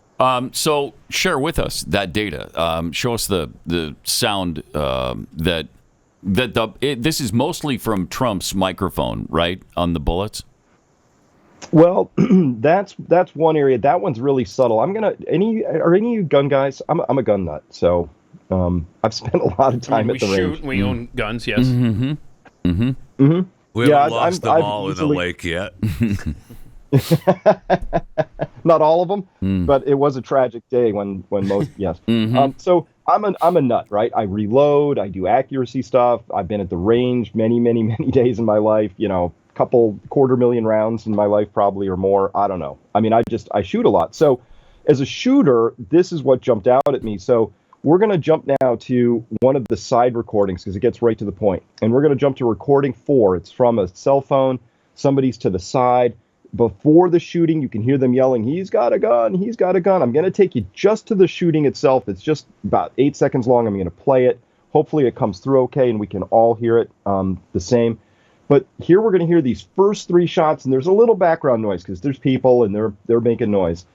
Speaker 3: So share with us that data. Show us the sound this is mostly from Trump's microphone, right, on the bullets?
Speaker 12: Well, that's one area. That one's really subtle. Are any of you gun guys? I'm a gun nut, so I've spent a lot of time at the range.
Speaker 6: We own guns, yes.
Speaker 5: We haven't lost them all in the lake yet.
Speaker 12: Not all of them, but it was a tragic day when most, yes. So I'm a nut, right? I reload, I do accuracy stuff. I've been at the range many, many, many days in my life, couple 250,000 rounds in my life probably, or more. I don't know. I mean, I shoot a lot. So as a shooter, this is what jumped out at me. So we're going to jump now to one of the side recordings because it gets right to the point. And we're going to jump to recording 4. It's from a cell phone. Somebody's to the side. Before the shooting, you can hear them yelling, he's got a gun, he's got a gun. I'm going to take you just to the shooting itself. It's just about 8 seconds long. I'm going to play it. Hopefully it comes through okay and we can all hear it the same. But here we're going to hear these first 3 shots, and there's a little background noise because there's people and they're making noise.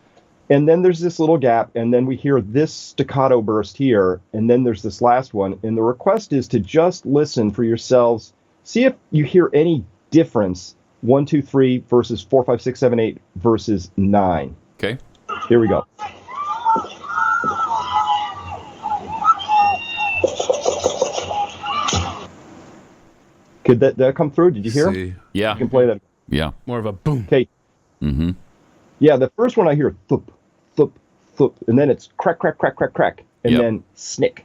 Speaker 12: And then there's this little gap, and then we hear this staccato burst here, and then there's this last one. And the request is to just listen for yourselves. See if you hear any difference. 1, 2, 3 versus 4, 5, 6, 7, 8 versus 9.
Speaker 3: Okay.
Speaker 12: Here we go. Could that come through? Did you hear him?
Speaker 3: Yeah.
Speaker 12: You can play that.
Speaker 3: Yeah.
Speaker 6: More of a boom.
Speaker 12: Okay. Yeah, the first one I hear thump, thump, thump, and then it's crack, crack, crack, crack, crack, and then snick.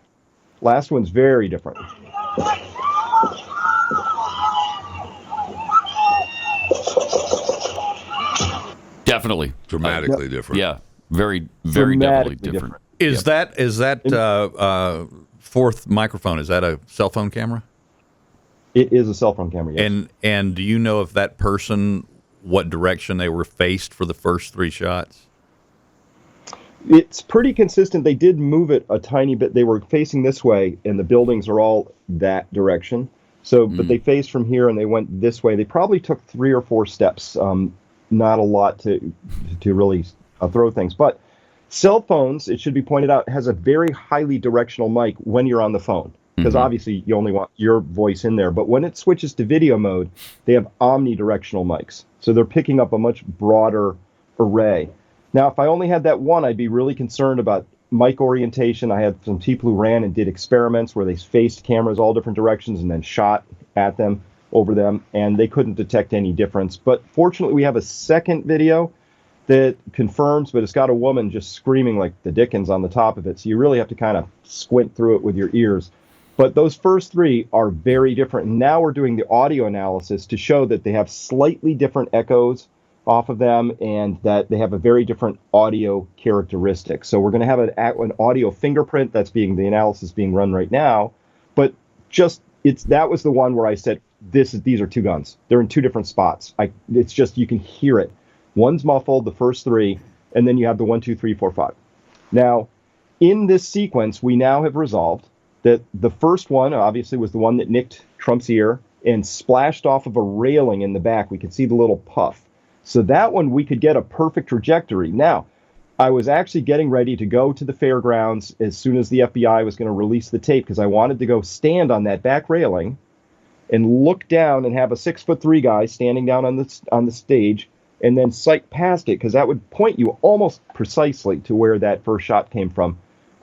Speaker 12: Last one's very different.
Speaker 3: Definitely.
Speaker 5: Dramatically different.
Speaker 3: Yeah. Very, very definitely different.
Speaker 4: Is that fourth microphone? Is that a cell phone camera?
Speaker 12: It is a cell phone camera. Yes.
Speaker 4: And do you know if that person, what direction they were faced for the first 3 shots?
Speaker 12: It's pretty consistent. They did move it a tiny bit. They were facing this way, and the buildings are all that direction. So, but they faced from here and they went this way. They probably took 3 or 4 steps. Not a lot to really throw things. But cell phones, it should be pointed out, has a very highly directional mic when you're on the phone. Because obviously you only want your voice in there. But when it switches to video mode, they have omnidirectional mics. So they're picking up a much broader array. Now, if I only had that one, I'd be really concerned about mic orientation. I had some people who ran and did experiments where they faced cameras all different directions and then shot at them, over them, and they couldn't detect any difference. But fortunately, we have a second video that confirms, but it's got a woman just screaming like the Dickens on the top of it. So you really have to kind of squint through it with your ears. But those first 3 are very different. And now we're doing the audio analysis to show that they have slightly different echoes off of them and that they have a very different audio characteristic. So we're going to have an audio fingerprint. That's the analysis being run right now. But that was the one where I said, these are 2 guns. They're in 2 different spots. It's just, you can hear it. One's muffled, the first 3, and then you have the 1, 2, 3, 4, 5. Now, in this sequence, we now have resolved that the first one obviously was the one that nicked Trump's ear and splashed off of a railing in the back. We could see the little puff. So that one, we could get a perfect trajectory. Now, I was actually getting ready to go to the fairgrounds as soon as the FBI was going to release the tape because I wanted to go stand on that back railing and look down and have a 6'3" guy standing down on the stage and then sight past it because that would point you almost precisely to where that first shot came from.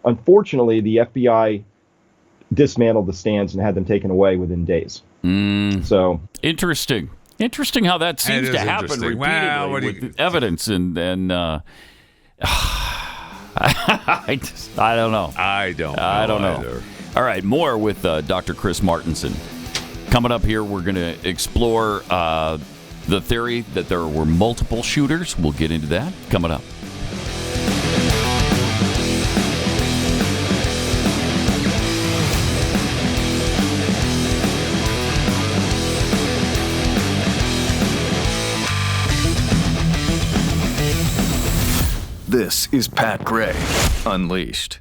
Speaker 12: Unfortunately, the FBI dismantled the stands and had them taken away within days. So
Speaker 3: interesting how that seems to happen repeatedly with evidence and I don't know.
Speaker 5: I don't know. Either.
Speaker 3: All right, more with Dr. Chris Martenson. Coming up here, we're going to explore the theory that there were multiple shooters. We'll get into that coming up.
Speaker 8: This is Pat Gray Unleashed.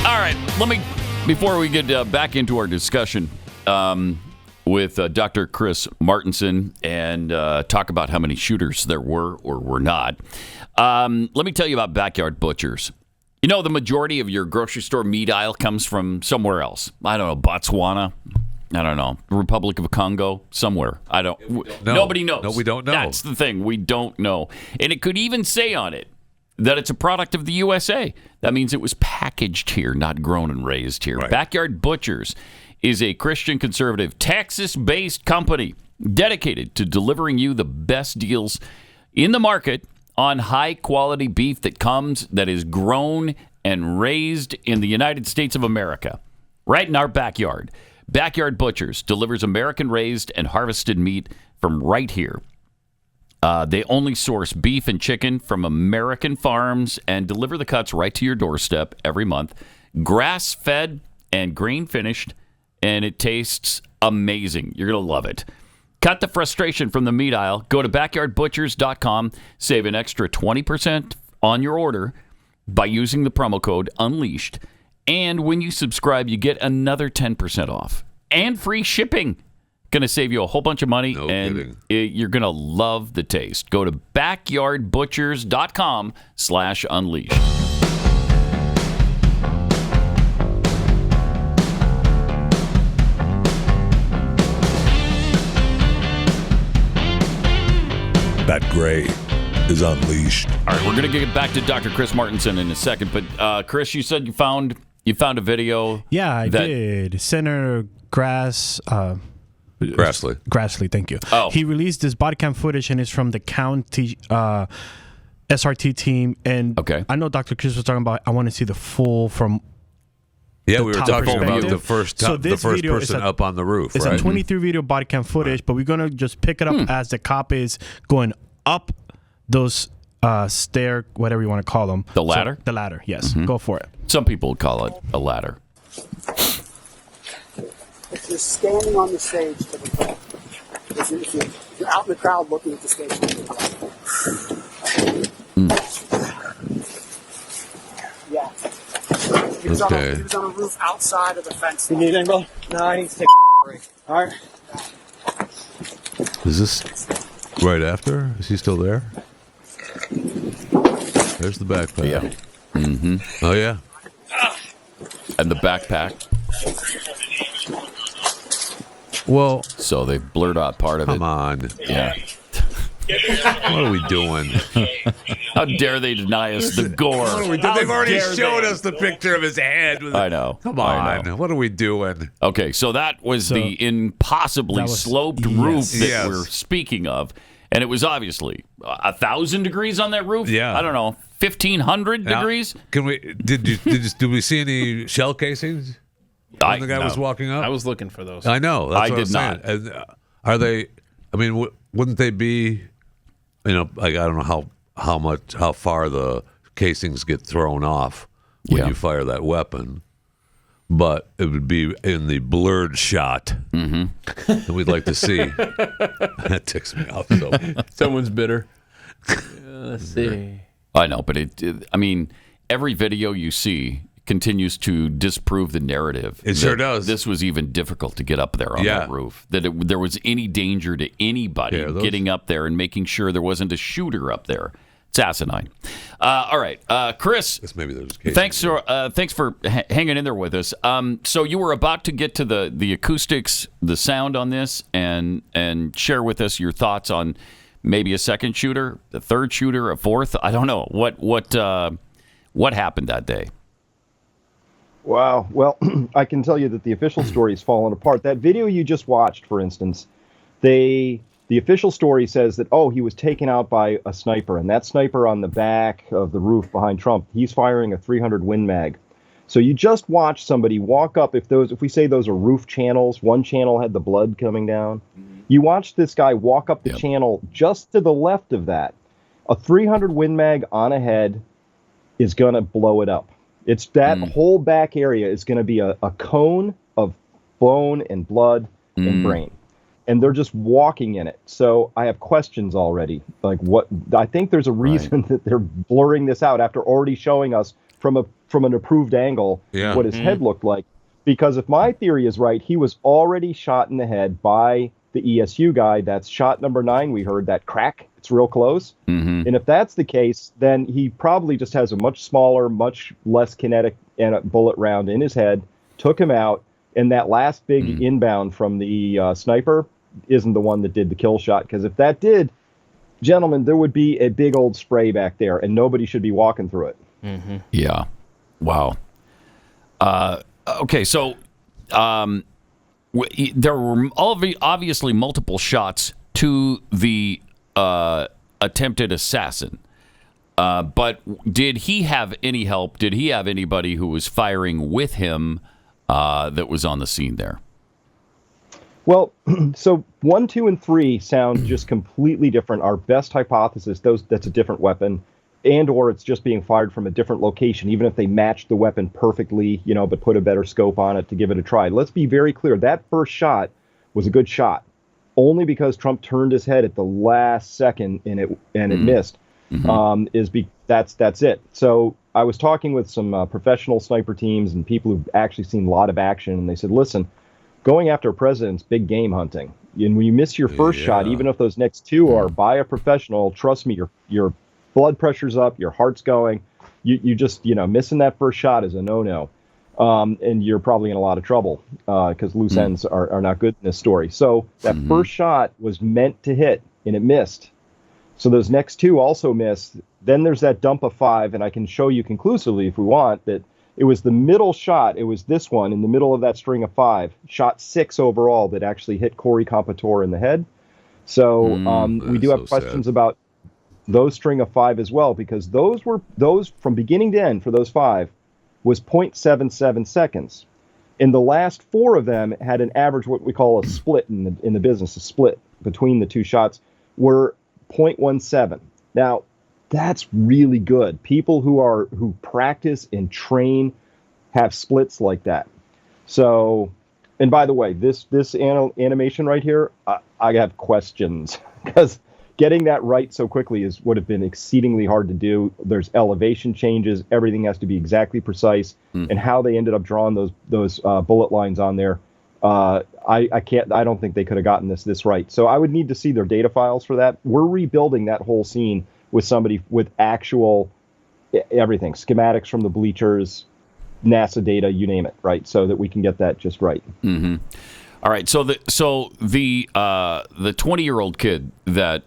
Speaker 3: All right, before we get back into our discussion with Dr. Chris Martenson and talk about how many shooters there were or were not, let me tell you about Backyard Butchers. You know, the majority of your grocery store meat aisle comes from somewhere else. I don't know, Botswana. I don't know, Republic of Congo, somewhere. Nobody knows.
Speaker 5: No, we don't know.
Speaker 3: That's the thing. We don't know. And it could even say on it that it's a product of the USA. That means it was packaged here, not grown and raised here. Right. Backyard Butchers is a Christian conservative, Texas-based company dedicated to delivering you the best deals in the market on high-quality beef that is grown and raised in the United States of America, right in our backyard. Backyard Butchers delivers American-raised and harvested meat from right here. They only source beef and chicken from American farms and deliver the cuts right to your doorstep every month. Grass-fed and grain-finished, and it tastes amazing. You're going to love it. Cut the frustration from the meat aisle. Go to backyardbutchers.com. Save an extra 20% on your order by using the promo code UNLEASHED. And when you subscribe, you get another 10% off. And free shipping. Going to save you a whole bunch of money.
Speaker 5: No
Speaker 3: kidding. You're going to love the taste. Go to backyardbutchers.com/unleashed.
Speaker 7: Pat Gray is Unleashed.
Speaker 3: All right, we're going to get back to Dr. Chris Martenson in a second. But Chris, you said you found a video.
Speaker 13: Yeah, I did. Senator Grassley, thank you.
Speaker 3: Oh.
Speaker 13: He released this Bodycam footage, and it's from the county SRT team. And
Speaker 3: okay.
Speaker 13: I know Dr. Chris was talking about, I want to see the full from
Speaker 5: Yeah, we were talking about
Speaker 13: perspective.
Speaker 5: the first
Speaker 13: So this video
Speaker 5: person up on the roof.
Speaker 13: It's
Speaker 5: right?
Speaker 13: a 23 video body cam footage, but we're gonna just pick it up as the cop is going up those stair, whatever you want to call them.
Speaker 3: The ladder?
Speaker 13: So, the ladder, yes. Go for it.
Speaker 3: Some people would call it a ladder.
Speaker 14: If you're standing on the stage, typically, if you're out in the crowd looking at the stage, yeah. He was, he was on a roof outside of the fence. You need anything, brother? No, I need to take a break. All right.
Speaker 5: Is this right after? Is he still there? There's the backpack.
Speaker 3: Yeah. Mm-hmm.
Speaker 5: Oh, yeah.
Speaker 3: And the backpack.
Speaker 5: Well,
Speaker 3: so they blurred out part of it.
Speaker 5: Come on.
Speaker 3: Yeah.
Speaker 5: What are we doing?
Speaker 3: How dare they deny us the gore?
Speaker 5: What are we doing? They've already showed us the picture of his head.
Speaker 3: I know.
Speaker 5: Come on. What are we doing?
Speaker 3: Okay, so that was the impossibly sloped roof that we're speaking of. And it was obviously 1,000 degrees on that roof.
Speaker 5: Yeah.
Speaker 3: I don't know, 1,500 degrees.
Speaker 5: Can we? Did we see any shell casings when the guy was walking up?
Speaker 6: I was looking for those.
Speaker 5: I know. That's
Speaker 3: I
Speaker 5: what
Speaker 3: did
Speaker 5: I'm saying.
Speaker 3: not.
Speaker 5: Are they? I mean, wouldn't they be? You know, like I don't know how far the casings get thrown off when you fire that weapon. But it would be in the blurred shot that we'd like to see. That ticks me off. So.
Speaker 6: Someone's bitter. Let's see.
Speaker 3: I know, but I mean, every video you see continues to disprove the narrative.
Speaker 5: It sure does.
Speaker 3: This was even difficult to get up there on that roof. That there was any danger to anybody getting up there and making sure there wasn't a shooter up there. It's asinine. All right, Chris. Thanks for hanging in there with us. So you were about to get to the acoustics, the sound on this, and share with us your thoughts on maybe a second shooter, the third shooter, a fourth. I don't know what happened that day.
Speaker 12: Wow. Well, I can tell you that the official story has fallen apart. That video you just watched, for instance, the official story says that, he was taken out by a sniper, and that sniper on the back of the roof behind Trump, he's firing a 300 Win Mag. So you just watch somebody walk up, if we say those are roof channels, one channel had the blood coming down. You watch this guy walk up the channel just to the left of that. A 300 Win Mag on a head is going to blow it up. It's that whole back area is going to be a cone of bone and blood and brain. And they're just walking in it. So I have questions already. Like I think there's a reason that they're blurring this out after already showing us from an approved angle what his head looked like. Because if my theory is right, he was already shot in the head by the ESU guy. That's shot number 9 we heard, that crack. It's real close. And if that's the case, then he probably just has a much smaller, much less kinetic bullet round in his head, took him out, and that last big inbound from the sniper isn't the one that did the kill shot. Because if that did, gentlemen, there would be a big old spray back there, and nobody should be walking through it.
Speaker 3: Yeah. Wow. Okay, so there were obviously multiple shots to the attempted assassin. But did he have any help? Did he have anybody who was firing with him that was on the scene there?
Speaker 12: Well, so 1, 2, and 3 sound just completely different. Our best hypothesis, that's a different weapon, and or it's just being fired from a different location, even if they matched the weapon perfectly, but put a better scope on it to give it a try. Let's be very clear. That first shot was a good shot, only because Trump turned his head at the last second and it missed. That's it. So I was talking with some professional sniper teams and people who've actually seen a lot of action, and they said, listen, going after a president's big game hunting. And when you miss your first shot, even if those next 2 are by a professional, trust me, your blood pressure's up, your heart's going. You just, missing that first shot is a no-no. And you're probably in a lot of trouble because loose ends are not good in this story. So that first shot was meant to hit, and it missed. So those next 2 also missed. Then there's that dump of 5, and I can show you conclusively, if we want, that it was the middle shot. It was this one in the middle of that string of 5, shot 6 overall, that actually hit Corey Compatore in the head. So we do have questions about those string of 5 as well, because those from beginning to end for those 5 was 0.77 seconds. And the last 4 of them had an average, what we call a split in the business, a split between the 2 shots, were 0.17. Now, that's really good. People who practice and train have splits like that. So, and by the way, this animation right here, I have questions because getting that right so quickly would have been exceedingly hard to do. There's elevation changes. Everything has to be exactly precise. And how they ended up drawing those bullet lines on there, I don't think they could have gotten this right. So I would need to see their data files for that. We're rebuilding that whole scene with somebody with actual everything, schematics from the bleachers, NASA data, you name it, right? So that we can get that just right.
Speaker 3: Mm-hmm. All right. So the 20-year-old kid that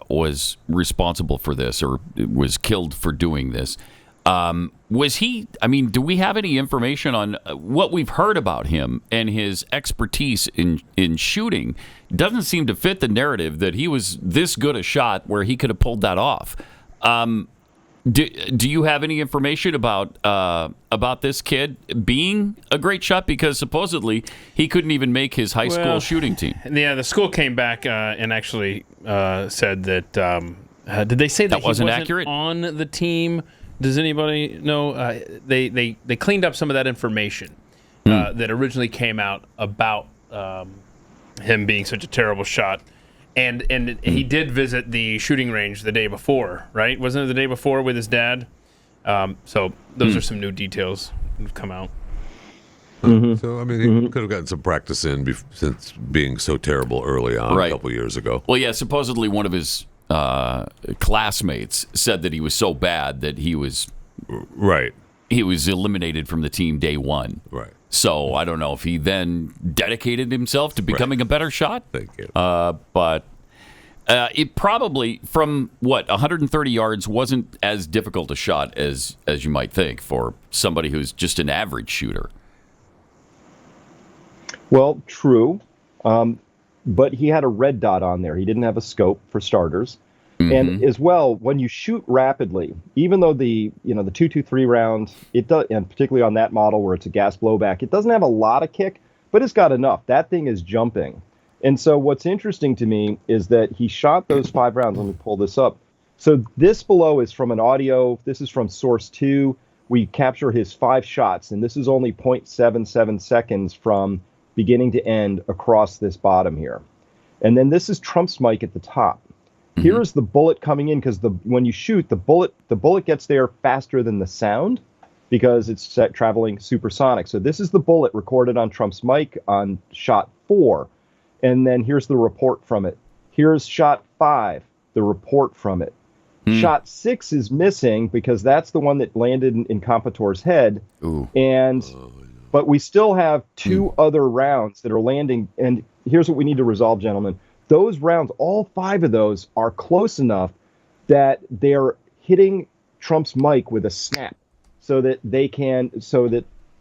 Speaker 3: was responsible for this or was killed for doing this, was he? I mean, do we have any information on what we've heard about him and his expertise in shooting? Doesn't seem to fit the narrative that he was this good a shot where he could have pulled that off. Do you have any information about this kid being a great shot? Because supposedly he couldn't even make his high school shooting team.
Speaker 6: Yeah, the school came back and actually said that. Did they say that he wasn't
Speaker 3: accurate
Speaker 6: on the team? Does anybody know? They cleaned up some of that information that originally came out about him being such a terrible shot. And he did visit the shooting range the day before, right? Wasn't it the day before with his dad? So those are some new details that have come out.
Speaker 5: So, I mean, he could have gotten some practice in since being so terrible early on a couple years ago.
Speaker 3: Well, yeah, supposedly one of his classmates said that he was so bad that he was eliminated from the team day one.
Speaker 5: Right.
Speaker 3: So I don't know if he then dedicated himself to becoming a better shot.
Speaker 5: Thank you.
Speaker 3: But it probably, from 130 yards, wasn't as difficult a shot as you might think for somebody who's just an average shooter.
Speaker 12: Well, true. But he had a red dot on there. He didn't have a scope for starters. And as well, when you shoot rapidly, even though the 223 round, it does, and particularly on that model where it's a gas blowback, it doesn't have a lot of kick, but it's got enough. That thing is jumping. And so what's interesting to me is that he shot those 5 rounds. Let me pull this up. So this below is from an audio. This is from source 2. We capture his 5 shots, and this is only 0.77 seconds from beginning to end across this bottom here. And then this is Trump's mic at the top. Here is the bullet coming in, because when you shoot, the bullet gets there faster than the sound because it's traveling supersonic. So this is the bullet recorded on Trump's mic on shot 4. And then here's the report from it. Here's shot 5, the report from it. Shot 6 is missing because that's the one that landed in Compatore's head. But we still have 2 other rounds that are landing. And here's what we need to resolve, gentlemen. Those rounds, all 5 of those, are close enough that they're hitting Trump's mic with a snap, so that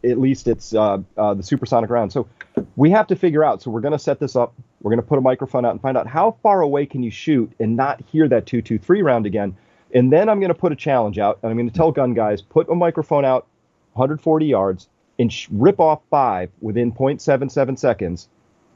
Speaker 12: at least it's the supersonic round. So we have to figure out. So we're going to set this up. We're going to put a microphone out and find out how far away can you shoot and not hear that 223 round again. And then I'm going to put a challenge out, and I'm going to tell gun guys, put a microphone out 140 yards and rip off 5 within 0.77 seconds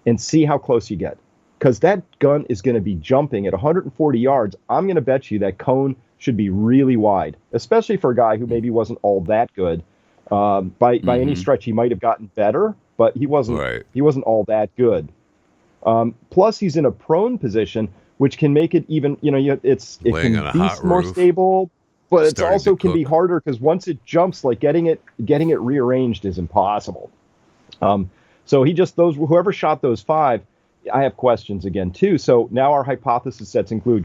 Speaker 12: and see how close you get. Because that gun is going to be jumping at 140 yards. I'm going to bet you that cone should be really wide, especially for a guy who maybe wasn't all that good. By any stretch, he might have gotten better, but he wasn't. He wasn't all that good. Plus, he's in a prone position, which can make it even. It can be more stable, but it also can be harder because once it jumps, like getting it rearranged is impossible. So whoever shot those 5. I have questions again, too. So now our hypothesis sets include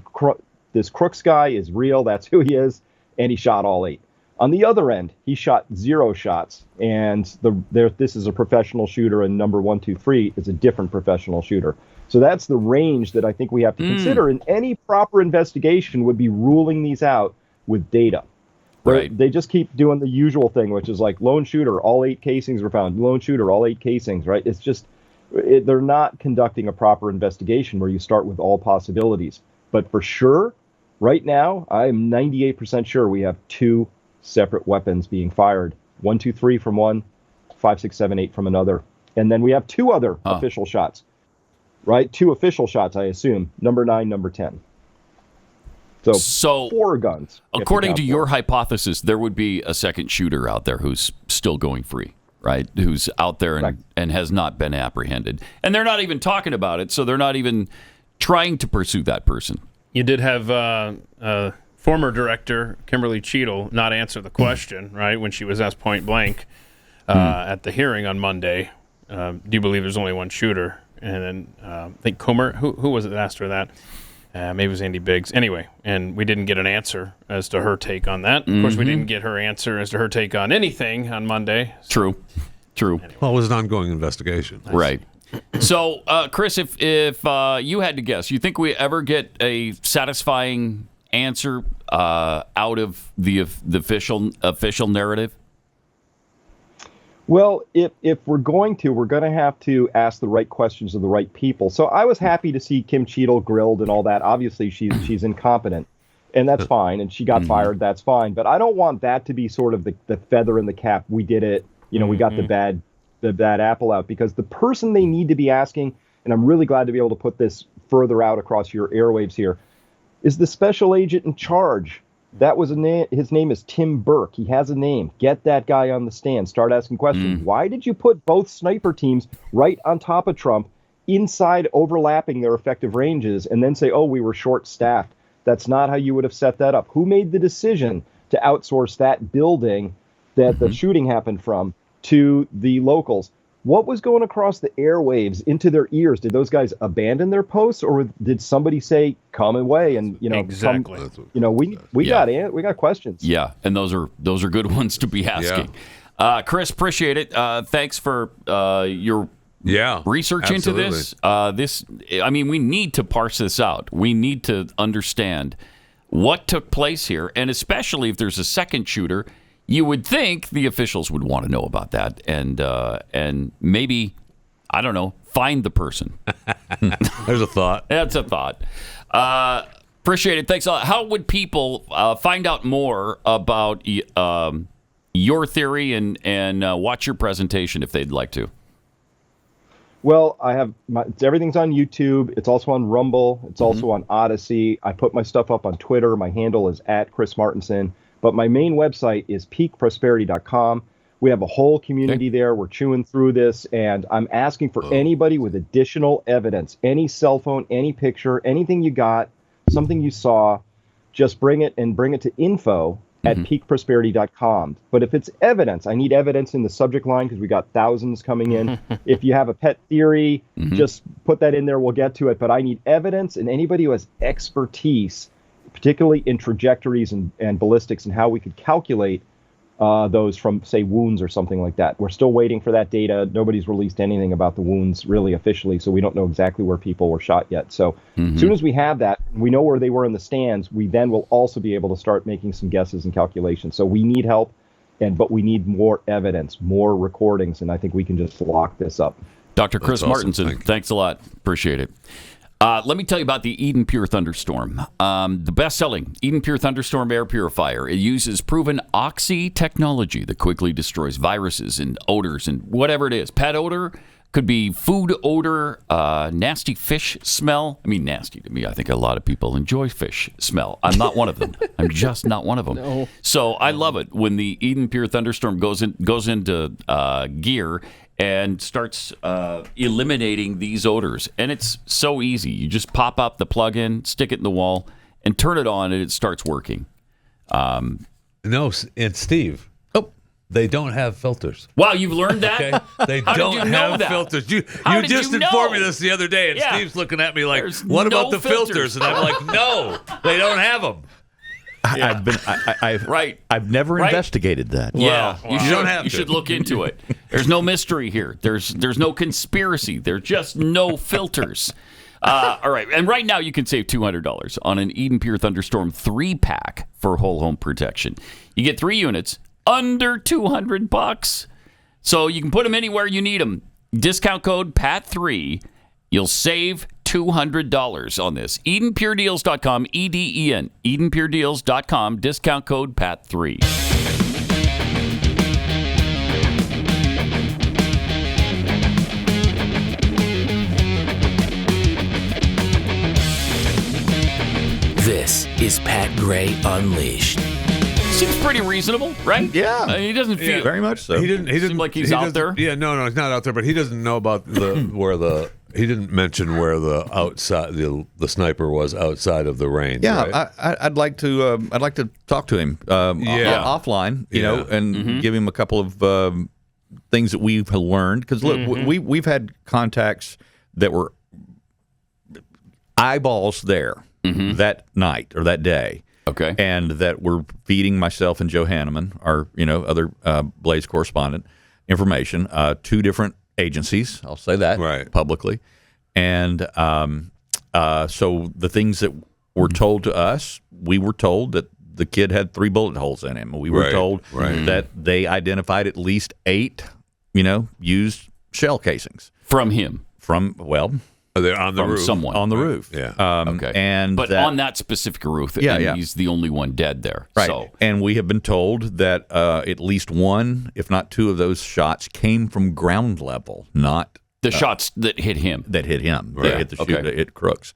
Speaker 12: this Crooks guy is real. That's who he is. And he shot all 8. On the other end, he shot 0 shots. And this is a professional shooter. And number 123 is a different professional shooter. So that's the range that I think we have to consider. And any proper investigation would be ruling these out with data.
Speaker 3: Right.
Speaker 12: They just keep doing the usual thing, which is like lone shooter, all 8 casings were found. Lone shooter, all 8 casings, right? It's just... they're not conducting a proper investigation where you start with all possibilities. But for sure, right now, I'm 98% sure we have 2 separate weapons being fired 1, 2, 3 from one, 5, 6, 7, 8 from another. And then we have 2 other official shots, right? 2 official shots, I assume. Number 9, number 10. So 4 guns.
Speaker 3: According to your hypothesis, there would be a second shooter out there who's still going free, right? Who's out there and has not been apprehended. And they're not even talking about it, so they're not even trying to pursue that person.
Speaker 6: You did have former director Kimberly Cheadle not answer the question, right, when she was asked point blank at the hearing on Monday. Do you believe there's only one shooter? And then I think Comer, who was it that asked her that? Maybe it was Andy Biggs. Anyway, and we didn't get an answer as to her take on that. Of course, we didn't get her answer as to her take on anything on Monday.
Speaker 3: True.
Speaker 6: Anyway.
Speaker 5: Well, it was an ongoing investigation.
Speaker 3: Right. So, Chris, if you had to guess, you think we ever get a satisfying answer out of the official narrative?
Speaker 12: Well, if we're going to have to ask the right questions of the right people. So I was happy to see Kim Cheadle grilled and all that. Obviously, she's incompetent, and that's fine. And she got fired. That's fine. But I don't want that to be sort of the feather in the cap. We did it. We got the bad apple out, because the person they need to be asking, and I'm really glad to be able to put this further out across your airwaves here, is the special agent in charge. That was a name. His name is Tim Burke. He has a name. Get that guy on the stand. Start asking questions. Why did you put both sniper teams right on top of Trump, inside, overlapping their effective ranges, and then say, oh, we were short-staffed? That's not how you would have set that up. Who made the decision to outsource that building that the shooting happened from to the locals? What was going across the airwaves into their ears? Did those guys abandon their posts, or did somebody say, "Come away"? And
Speaker 6: exactly.
Speaker 12: We got questions.
Speaker 3: Yeah, and those are good ones to be asking. Yeah. Chris, appreciate it. Thanks for your research into this. We need to parse this out. We need to understand what took place here, and especially if there's a second shooter. You would think the officials would want to know about that, and maybe, I don't know, find the person.
Speaker 5: There's a thought.
Speaker 3: That's a thought. Appreciate it. Thanks a lot. How would people find out more about your theory and watch your presentation if they'd like to?
Speaker 12: Well, I have everything's on YouTube. It's also on Rumble. It's also on Odyssey. I put my stuff up on Twitter. My handle is @ChrisMartenson. But my main website is peakprosperity.com. We have a whole community there. We're chewing through this, and I'm asking for anybody with additional evidence, any cell phone, any picture, anything you got, something you saw, just bring it to info@peakprosperity.com. But if it's evidence, I need evidence in the subject line, because we got thousands coming in. If you have a pet theory, just put that in there. We'll get to it. But I need evidence, and anybody who has expertise, particularly in trajectories and ballistics, and how we could calculate those from, say, wounds or something like that. We're still waiting for that data. Nobody's released anything about the wounds really officially, so we don't know exactly where people were shot yet. So as soon as we have that, we know where they were in the stands, we then will also be able to start making some guesses and calculations. So we need help, but we need more evidence, more recordings, and I think we can just lock this up.
Speaker 3: Dr. Chris Martenson, thanks a lot. Appreciate it. Let me tell you about the Eden Pure Thunderstorm, the best-selling Eden Pure Thunderstorm air purifier. It uses proven oxy technology that quickly destroys viruses and odors and whatever it is. Pet odor, could be food odor, nasty fish smell. I mean, nasty to me. I think a lot of people enjoy fish smell. I'm not one of them. I'm just not one of them.
Speaker 6: No.
Speaker 3: So I love it when the Eden Pure Thunderstorm goes into gear and starts eliminating these odors. And it's so easy. You just pop up the plug-in, stick it in the wall, and turn it on, and it starts working.
Speaker 5: No, and Steve, they don't have filters.
Speaker 3: Wow, you've learned that?
Speaker 5: Okay. They don't have filters. You just informed me this the other day, and Steve's looking at me like, what about the filters? And I'm like, no, they don't have them.
Speaker 4: I've never investigated that.
Speaker 3: Yeah,
Speaker 5: Wow.
Speaker 3: You should look into it. There's no mystery here. There's no conspiracy. There's just no filters. All right, and right now you can save $200 on an Eden Pure Thunderstorm 3-pack for whole home protection. You get 3 units under $200, so you can put them anywhere you need them. Discount code PAT3. You'll save $200 on this. EdenPureDeals.com, EDEN. EdenPureDeals.com, discount code PAT3.
Speaker 11: This is Pat Gray Unleashed.
Speaker 3: Seems pretty reasonable, right?
Speaker 4: Yeah.
Speaker 3: He doesn't feel
Speaker 4: very much so.
Speaker 5: He didn't
Speaker 3: seem like he's out there.
Speaker 5: Yeah, no, he's not out there. But he doesn't know about he didn't mention where the sniper was outside of the range.
Speaker 4: Yeah,
Speaker 5: right?
Speaker 4: I'd like to talk to him offline, you know, and give him a couple of things that we've learned. Because look, we've had contacts that were eyeballs there that night or that day.
Speaker 3: Okay.
Speaker 4: And that were feeding myself and Joe Hanneman, our other Blaze correspondent, information. 2 different agencies, I'll say that publicly. And so the things that were told to us, we were told that the kid had 3 bullet holes in him. We were told that they identified at least 8, used shell casings
Speaker 3: from him.
Speaker 5: They're on the roof.
Speaker 3: Someone
Speaker 4: on the roof.
Speaker 5: Yeah.
Speaker 4: Okay.
Speaker 3: But on that specific roof, he's the only one dead there.
Speaker 4: Right.
Speaker 3: So.
Speaker 4: And we have been told that at least 1, if not 2 of those shots came from ground level, not
Speaker 3: the shots that hit him.
Speaker 4: That hit him. That hit the shooter. That hit Crooks.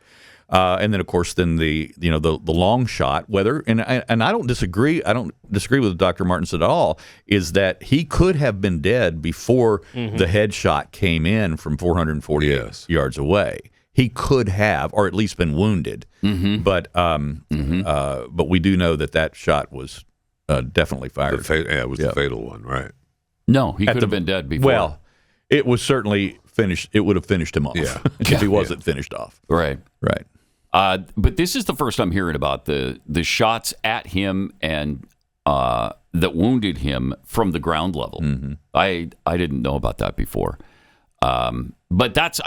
Speaker 4: And then, of course, the long shot. And I don't disagree. I don't disagree with Dr. Martenson at all. Is that he could have been dead before the headshot came in from 440 yards away. He could have, or at least been wounded. But we do know that shot was definitely fired.
Speaker 5: It was the fatal one, right?
Speaker 3: No, he could have been dead before.
Speaker 4: Well, it was certainly finished. It would have finished him off if he wasn't finished off.
Speaker 3: Right. But this is the first I'm hearing about the shots at him and that wounded him from the ground level. I didn't know about that before. But that's,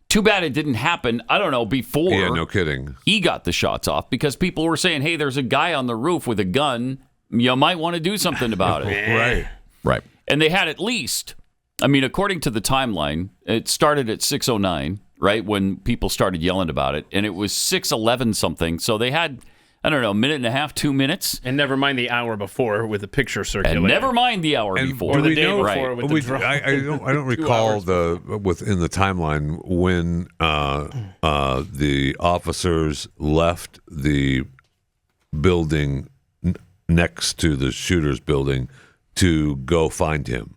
Speaker 3: too bad it didn't happen, I don't know, before.
Speaker 5: Yeah, no kidding.
Speaker 3: He got the shots off because people were saying, hey, there's a guy on the roof with a gun. You might want to do something about it.
Speaker 4: Right.
Speaker 3: And they had at least, according to the timeline, it started at 6:09. Right, when people started yelling about it, and it was 6:11 something. So they had, I don't know, a minute and a half, 2 minutes.
Speaker 6: And never mind the hour before with the picture circulating.
Speaker 3: And never mind the hour before.
Speaker 6: Or the day before with the drone.
Speaker 5: I don't recall within the timeline when the officers left the building next to the shooter's building to go find him.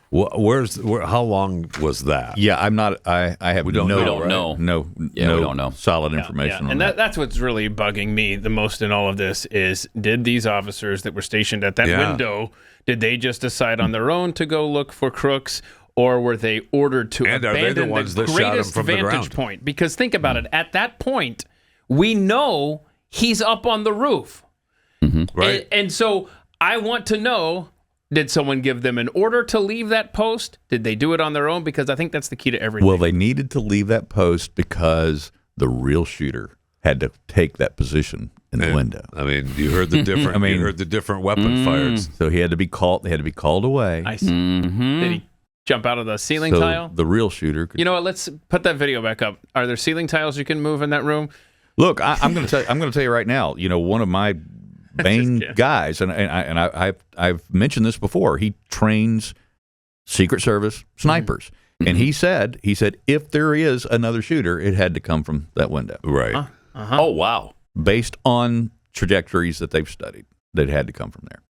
Speaker 5: How long was that?
Speaker 4: Yeah, I'm not. I have.
Speaker 3: We don't know.
Speaker 4: No.
Speaker 3: We don't know.
Speaker 4: Solid information.
Speaker 6: And that's what's really bugging me the most in all of this is: did these officers that were stationed at that window, did they just decide on their own to go look for Crooks, or were they ordered to abandon the greatest vantage point? Because think about it. At that point, we know he's up on the roof,
Speaker 5: right?
Speaker 6: And so I want to know. Did someone give them an order to leave that post? Did they do it on their own? Because I think that's the key to everything.
Speaker 4: Well, they needed to leave that post because the real shooter had to take that position in the window.
Speaker 5: You heard the different. You heard the different weapon fires.
Speaker 4: So he had to be called. They had to be called away.
Speaker 6: I see. Did he jump out of the ceiling tile?
Speaker 4: The real shooter.
Speaker 6: You know what? Let's put that video back up. Are there ceiling tiles you can move in that room?
Speaker 4: Look, I'm going to tell you right now. One of my main guys, and I've mentioned this before. He trains Secret Service snipers, and he said if there is another shooter, it had to come from that window.
Speaker 5: Right.
Speaker 3: Oh wow!
Speaker 4: Based on trajectories that they've studied, that had to come from there.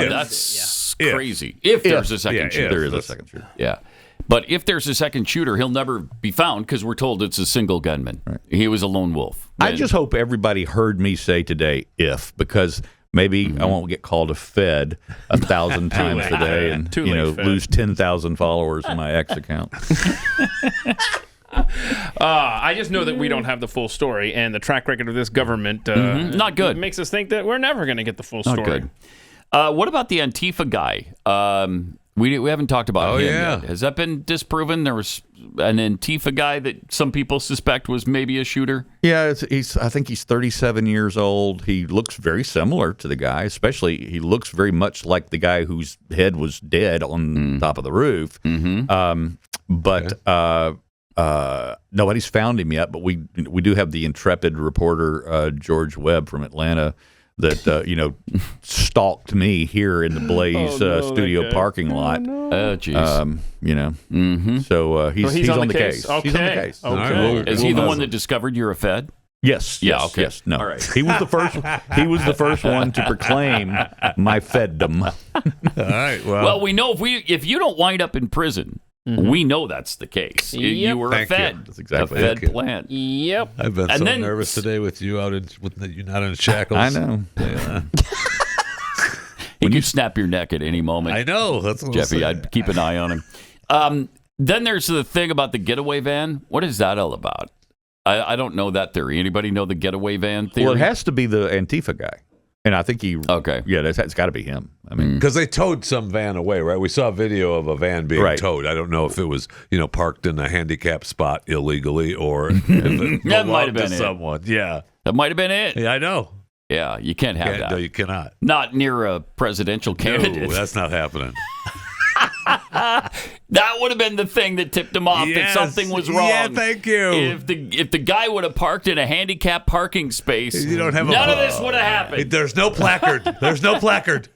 Speaker 3: That's crazy. If there's a second shooter,
Speaker 4: there is a second shooter.
Speaker 3: Yeah. But if there's a second shooter, he'll never be found because we're told it's a single gunman. Right. He was a lone wolf.
Speaker 4: I just hope everybody heard me say today because maybe I won't get called a Fed 1,000 times today and lose 10,000 followers in my X account.
Speaker 6: I just know that we don't have the full story, and the track record of this government
Speaker 3: not good.
Speaker 6: Makes us think that we're never going to get the full story.
Speaker 3: Not good. What about the Antifa guy? We haven't talked about him yet. Has that been disproven? There was an Antifa guy that some people suspect was maybe a shooter.
Speaker 4: Yeah, I think he's 37 years old. He looks very similar to the guy, especially he looks very much like the guy whose head was dead on top of the roof. But nobody's found him yet. But we do have the intrepid reporter George Webb from Atlanta that stalked me here in the Blaze studio parking lot.
Speaker 3: Oh, jeez.
Speaker 4: So he's on the case.
Speaker 6: Okay.
Speaker 4: He's on the case.
Speaker 6: Okay.
Speaker 3: Is he the one that discovered you're a Fed?
Speaker 4: Yes.
Speaker 3: Yeah,
Speaker 4: Yes.
Speaker 3: okay.
Speaker 4: Yes. No.
Speaker 3: All right.
Speaker 4: He was the first. He was the first one to proclaim my feddom.
Speaker 5: All right.
Speaker 3: Well, we know if you don't wind up in prison, we know that's the case. You
Speaker 6: Yep.
Speaker 3: were
Speaker 5: Thank
Speaker 3: a Fed.
Speaker 5: you.
Speaker 4: That's exactly
Speaker 3: a Fed
Speaker 5: it.
Speaker 3: plant.
Speaker 6: Yep.
Speaker 5: I've been
Speaker 3: And
Speaker 5: so
Speaker 3: then-
Speaker 5: nervous today with you out with you not in shackles.
Speaker 4: I know.
Speaker 5: Yeah.
Speaker 3: He could snap your neck at any moment.
Speaker 5: I know. That's what
Speaker 3: Jeffy,
Speaker 5: I'm saying.
Speaker 3: I'd keep an eye on him. Then there's the thing about the getaway van. What is that all about? I don't know that theory. Anybody know the getaway van theory?
Speaker 4: Well, it has to be the Antifa guy, and I think he.
Speaker 3: Okay.
Speaker 4: Yeah, it's got to be him. I mean,
Speaker 5: Because they towed some van away, right? We saw a video of a van being
Speaker 4: Right.
Speaker 5: towed. I don't know if it was, parked in a handicapped spot illegally or if it
Speaker 3: That might have
Speaker 5: belonged to
Speaker 3: been it.
Speaker 5: someone. Yeah.
Speaker 3: That might have been it.
Speaker 5: Yeah, I know.
Speaker 3: Yeah, you can't have that.
Speaker 5: No, you cannot.
Speaker 3: Not near a presidential candidate.
Speaker 5: No, that's not happening.
Speaker 3: That would have been the thing that tipped him off that
Speaker 5: Yes.
Speaker 3: something was wrong.
Speaker 5: Yeah, thank you.
Speaker 3: If the guy would have parked in a handicapped parking space,
Speaker 5: You don't have
Speaker 3: none of this would have happened.
Speaker 5: There's no placard. There's no placard.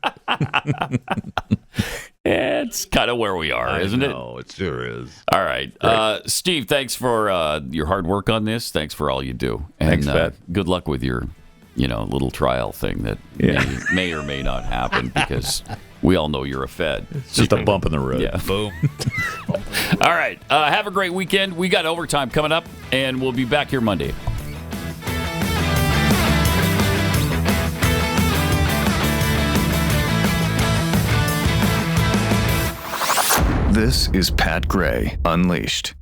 Speaker 3: It's kind of where we are, isn't it?
Speaker 5: No, it sure is.
Speaker 3: All right. Steve, thanks for your hard work on this. Thanks for all you do. And
Speaker 4: Thanks, Pat.
Speaker 3: good luck with your, little trial thing that may or may not happen because we all know you're a Fed.
Speaker 4: it's just a bump in the road.
Speaker 3: Yeah.
Speaker 5: Boom.
Speaker 3: All right. Have a great weekend. We got overtime coming up, and we'll be back here Monday.
Speaker 8: This is Pat Gray Unleashed.